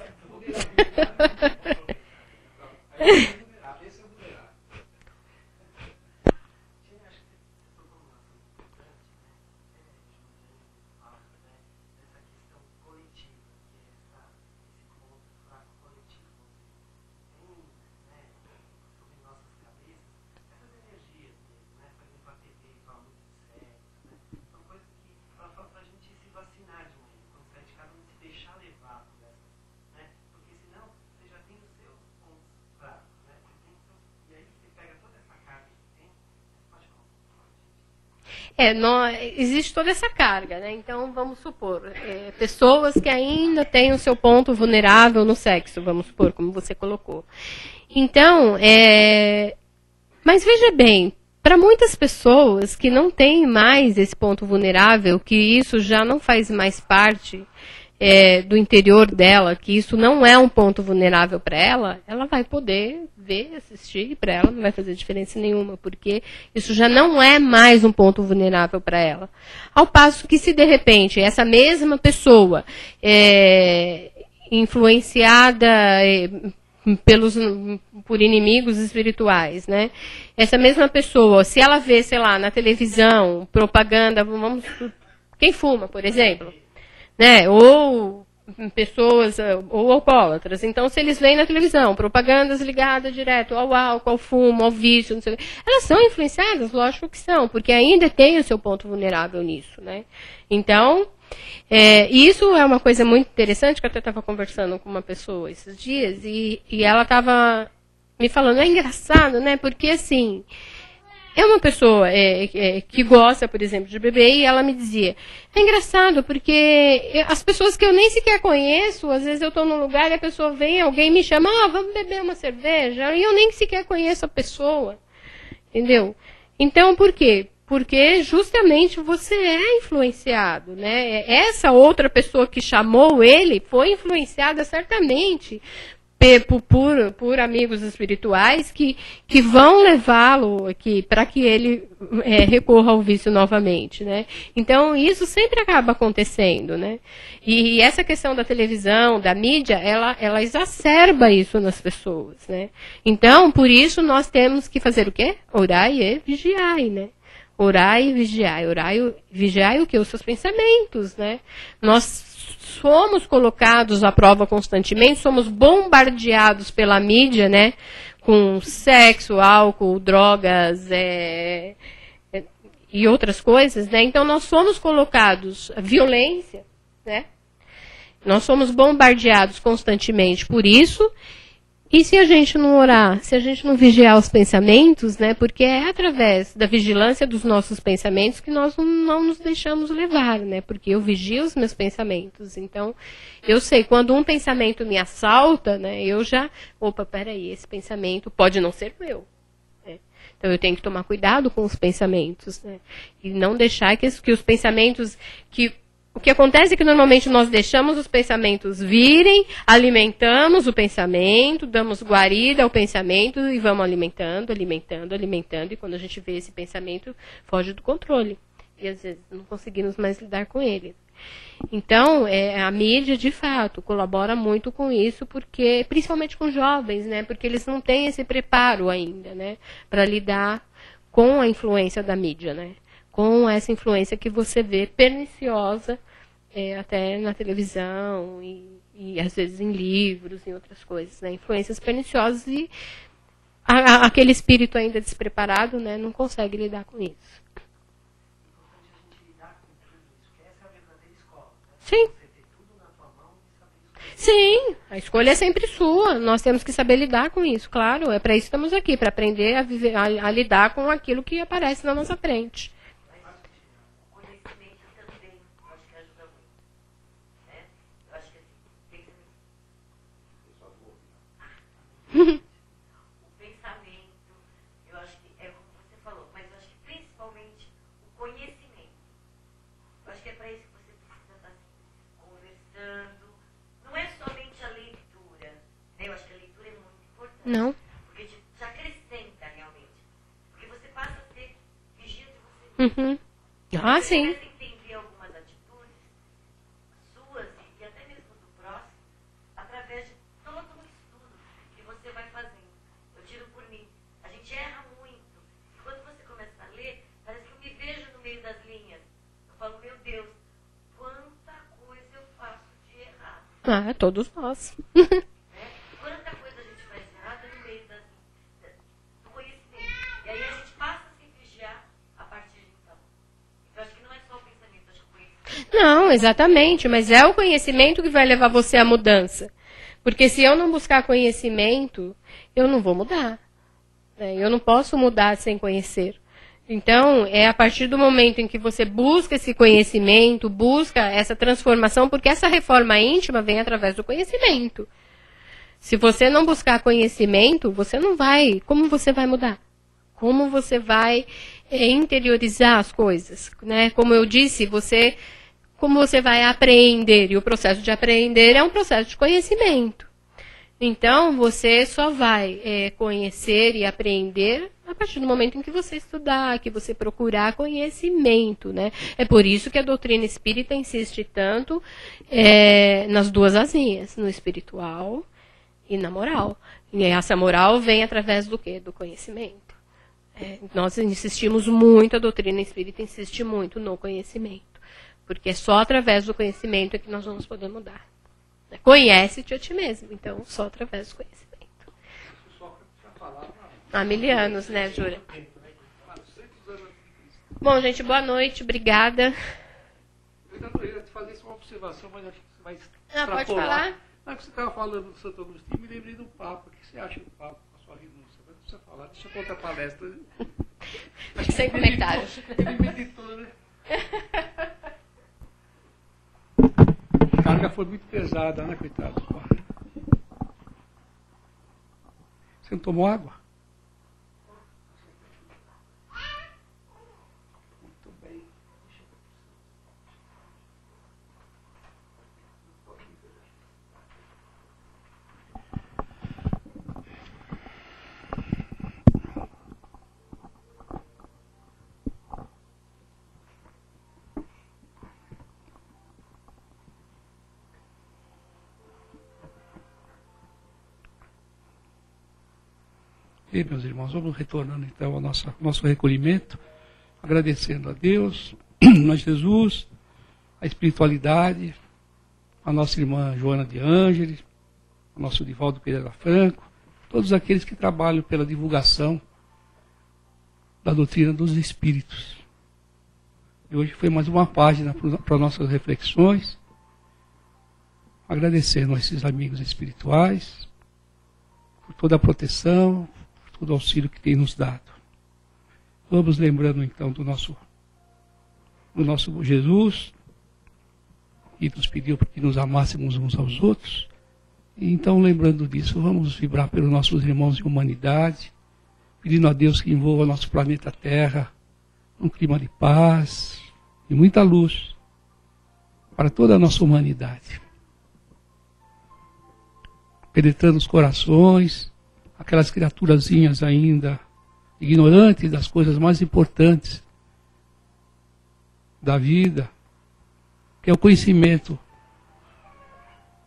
Existe toda essa carga, né? Então, vamos supor, pessoas que ainda têm o seu ponto vulnerável no sexo, vamos supor, como você colocou. Então, mas veja bem, para muitas pessoas que não têm mais esse ponto vulnerável, que isso já não faz mais parte do interior dela, que isso não é um ponto vulnerável para ela, ela vai poder ver, assistir, e para ela não vai fazer diferença nenhuma, porque isso já não é mais um ponto vulnerável para ela. Ao passo que se de repente essa mesma pessoa influenciada por inimigos espirituais, né? Essa mesma pessoa, se ela vê, sei lá, na televisão, propaganda, quem fuma, por exemplo, né? Ou pessoas, ou alcoólatras. Então, se eles veem na televisão propagandas ligadas direto ao álcool, ao fumo, ao vício, não sei o quê, elas são influenciadas, lógico que são, porque ainda tem o seu ponto vulnerável nisso, né? Então, isso é uma coisa muito interessante, que eu até estava conversando com uma pessoa esses dias, e ela estava me falando, é engraçado, né? Porque, assim, é uma pessoa que gosta, por exemplo, de beber, e ela me dizia, é engraçado, porque as pessoas que eu nem sequer conheço, às vezes eu estou num lugar e a pessoa vem, alguém me chama, vamos beber uma cerveja, e eu nem sequer conheço a pessoa, entendeu? Então, por quê? Porque justamente você é influenciado, né? Essa outra pessoa que chamou ele foi influenciada certamente por amigos espirituais que vão levá-lo para que ele recorra ao vício novamente, né? Então, isso sempre acaba acontecendo, né? E essa questão da televisão, da mídia, ela exacerba isso nas pessoas, né? Então, por isso, nós temos que fazer o quê? Orai e vigiai, né? Orai e vigiai. Orai e vigiai o quê? Os seus pensamentos, né? Nós somos colocados à prova constantemente, somos bombardeados pela mídia, né? Com sexo, álcool, drogas e outras coisas, né? Então, nós somos colocados à violência, né? Nós somos bombardeados constantemente por isso. E se a gente não orar, se a gente não vigiar os pensamentos, né? Porque é através da vigilância dos nossos pensamentos que nós não nos deixamos levar, né? Porque eu vigio os meus pensamentos. Então, eu sei, quando um pensamento me assalta, né? Eu já, peraí, esse pensamento pode não ser meu. Né? Então, eu tenho que tomar cuidado com os pensamentos, né? E não deixar que os pensamentos O que acontece é que normalmente nós deixamos os pensamentos virem, alimentamos o pensamento, damos guarida ao pensamento e vamos alimentando, e quando a gente vê esse pensamento, foge do controle. E às vezes não conseguimos mais lidar com ele. Então, a mídia, de fato, colabora muito com isso, porque, principalmente com jovens, né? Porque eles não têm esse preparo ainda, né? Para lidar com a influência da mídia, né? Com essa influência que você vê perniciosa até na televisão e às vezes em livros, em outras coisas, né? Influências perniciosas e aquele espírito ainda despreparado, né, não consegue lidar com isso. Sim. Sim, a escolha é sempre sua. Nós temos que saber lidar com isso, claro. É para isso que estamos aqui, para aprender a lidar com aquilo que aparece na nossa frente. O pensamento, eu acho que é como você falou, mas eu acho que principalmente o conhecimento. Eu acho que é para isso que você precisa estar conversando. Não é somente a leitura, né? Eu acho que a leitura é muito importante. Não. Porque te acrescenta realmente. Porque você passa a ser vigia de você. Uhum. Ah, você sim. começa a entender algumas atitudes suas e até mesmo do próximo através de todo um estudo que você vai fazendo. Eu tiro por mim. A gente erra muito. E quando você começa a ler, parece que eu me vejo no meio das linhas. Eu falo, meu Deus, quanta coisa eu faço de errado. Ah, todos nós. Né? Quanta coisa a gente faz de errado no meio do conhecimento. E aí a gente passa a se vigiar a partir de então. Então acho que não é só o pensamento, acho que o conhecimento. Não, exatamente, mas é o conhecimento que vai levar você à mudança. Porque se eu não buscar conhecimento, eu não vou mudar. Né? Eu não posso mudar sem conhecer. Então, é a partir do momento em que você busca esse conhecimento, busca essa transformação, porque essa reforma íntima vem através do conhecimento. Se você não buscar conhecimento, você não vai. Como você vai mudar? Como você vai interiorizar as coisas? Né? Como eu disse, como você vai aprender? E o processo de aprender é um processo de conhecimento. Então, você só vai conhecer e aprender a partir do momento em que você estudar, que você procurar conhecimento, né? É por isso que a doutrina espírita insiste tanto nas duas asinhas, no espiritual e na moral. E essa moral vem através do quê? Do conhecimento. Nós insistimos muito, a doutrina espírita insiste muito no conhecimento. Porque é só através do conhecimento é que nós vamos poder mudar. Conhece-te a ti mesmo. Então, só através do conhecimento. Há 1000 anos, né, Júlia? Bom, gente, boa noite. Obrigada. Eu ia te fazer uma observação, mas acho que você vai pode falar. Na que você estava falando do Santo Agostinho, me lembrei do Papa. O que você acha do Papa com a sua renúncia? Não precisa falar, deixa eu contar a palestra. Sem comentários. Ele meditou, né? A carga foi muito pesada, né, coitado? Você não tomou água? Muito bem. Ok, meus irmãos, vamos retornando então ao nosso recolhimento, agradecendo a Deus, a Jesus, a espiritualidade, a nossa irmã Joana de Ângeles, o nosso Divaldo Pereira Franco, todos aqueles que trabalham pela divulgação da doutrina dos Espíritos. E hoje foi mais uma página para nossas reflexões, agradecendo a esses amigos espirituais por toda a proteção, por todo o auxílio que tem nos dado. Vamos lembrando então do nosso Jesus, que nos pediu para que nos amássemos uns aos outros. E então, lembrando disso, vamos vibrar pelos nossos irmãos de humanidade, pedindo a Deus que envolva nosso planeta Terra num clima de paz e muita luz para toda a nossa humanidade. Penetrando os corações, aquelas criaturazinhas ainda ignorantes das coisas mais importantes da vida, que é o conhecimento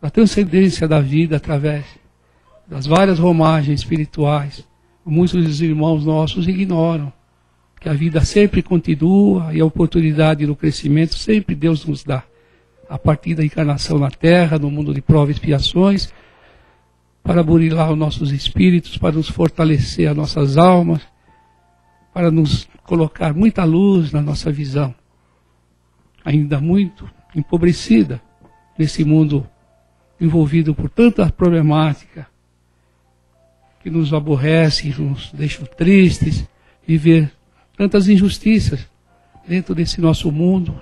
da transcendência da vida através das várias romagens espirituais. Muitos dos irmãos nossos ignoram que a vida sempre continua e a oportunidade do crescimento sempre Deus nos dá. A partir da encarnação na Terra, no mundo de provas e expiações, para burilar os nossos espíritos, para nos fortalecer as nossas almas, para nos colocar muita luz na nossa visão, ainda muito empobrecida nesse mundo envolvido por tanta problemática que nos aborrece, nos deixa tristes, viver tantas injustiças dentro desse nosso mundo,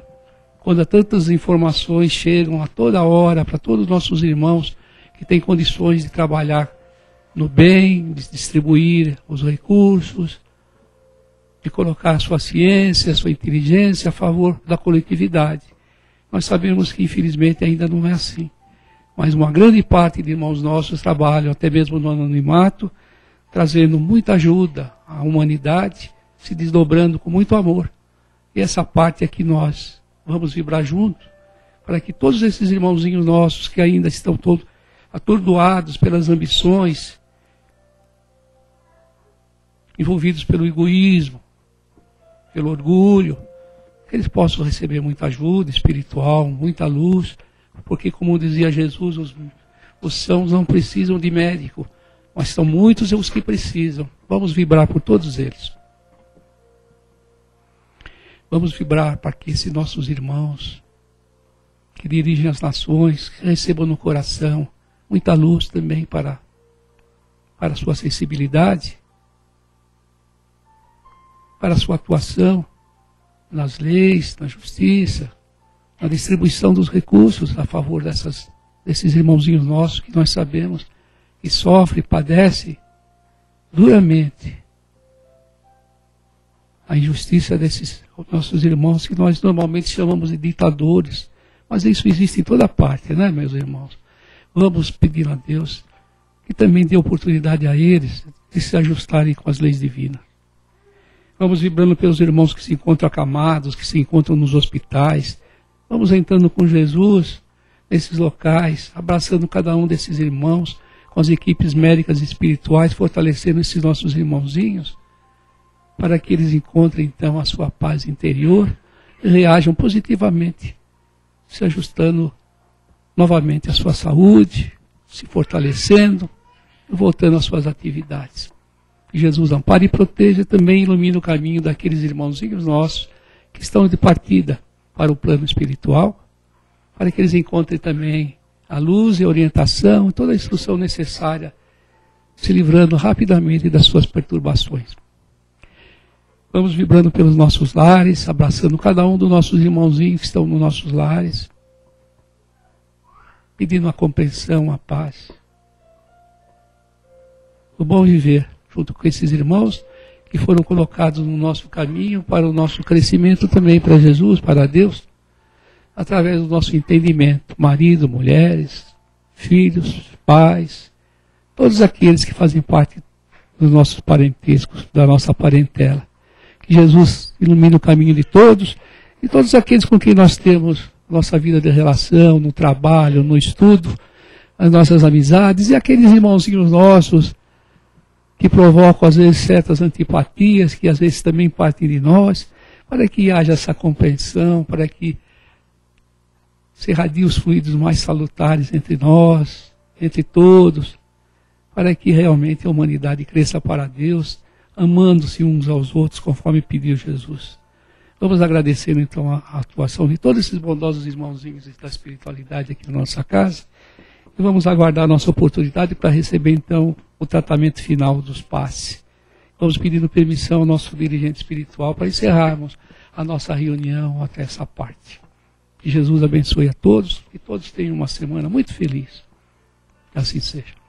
quando tantas informações chegam a toda hora para todos os nossos irmãos que têm condições de trabalhar no bem, de distribuir os recursos, de colocar a sua ciência, a sua inteligência a favor da coletividade. Nós sabemos que infelizmente ainda não é assim. Mas uma grande parte de irmãos nossos trabalham até mesmo no anonimato, trazendo muita ajuda à humanidade, se desdobrando com muito amor. E essa parte é que nós vamos vibrar juntos, para que todos esses irmãozinhos nossos que ainda estão todos atordoados pelas ambições, envolvidos pelo egoísmo, pelo orgulho, que eles possam receber muita ajuda espiritual, muita luz, porque, como dizia Jesus, os sãos não precisam de médico, mas são muitos os que precisam. Vamos vibrar por todos eles. Vamos vibrar para que esses nossos irmãos que dirigem as nações recebam no coração muita luz também para a sua sensibilidade, para a sua atuação nas leis, na justiça, na distribuição dos recursos a favor desses irmãozinhos nossos que nós sabemos que sofrem, padecem duramente a injustiça desses nossos irmãos que nós normalmente chamamos de ditadores. Mas isso existe em toda parte, né, meus irmãos? Vamos pedir a Deus que também dê oportunidade a eles de se ajustarem com as leis divinas. Vamos vibrando pelos irmãos que se encontram acamados, que se encontram nos hospitais. Vamos entrando com Jesus nesses locais, abraçando cada um desses irmãos, com as equipes médicas e espirituais, fortalecendo esses nossos irmãozinhos, para que eles encontrem então a sua paz interior e reajam positivamente, se ajustando novamente à sua saúde, se fortalecendo e voltando às suas atividades. Que Jesus ampare e proteja e também ilumine o caminho daqueles irmãozinhos nossos que estão de partida para o plano espiritual, para que eles encontrem também a luz e a orientação e toda a instrução necessária, se livrando rapidamente das suas perturbações. Vamos vibrando pelos nossos lares, abraçando cada um dos nossos irmãozinhos que estão nos nossos lares, pedindo a compreensão, a paz, o bom viver, junto com esses irmãos que foram colocados no nosso caminho para o nosso crescimento também para Jesus, para Deus, através do nosso entendimento, marido, mulheres, filhos, pais, todos aqueles que fazem parte dos nossos parentescos, da nossa parentela. Que Jesus ilumine o caminho de todos e todos aqueles com quem nós temos nossa vida de relação, no trabalho, no estudo, as nossas amizades e aqueles irmãozinhos nossos que provocam às vezes certas antipatias, que às vezes também partem de nós, para que haja essa compreensão, para que se irradie os fluidos mais salutares entre nós, entre todos, para que realmente a humanidade cresça para Deus, amando-se uns aos outros, conforme pediu Jesus. Vamos agradecer então a atuação de todos esses bondosos irmãozinhos da espiritualidade aqui na nossa casa, e vamos aguardar a nossa oportunidade para receber então o tratamento final dos passes. Vamos pedindo permissão ao nosso dirigente espiritual para encerrarmos a nossa reunião até essa parte. Que Jesus abençoe a todos, que todos tenham uma semana muito feliz. Que assim seja.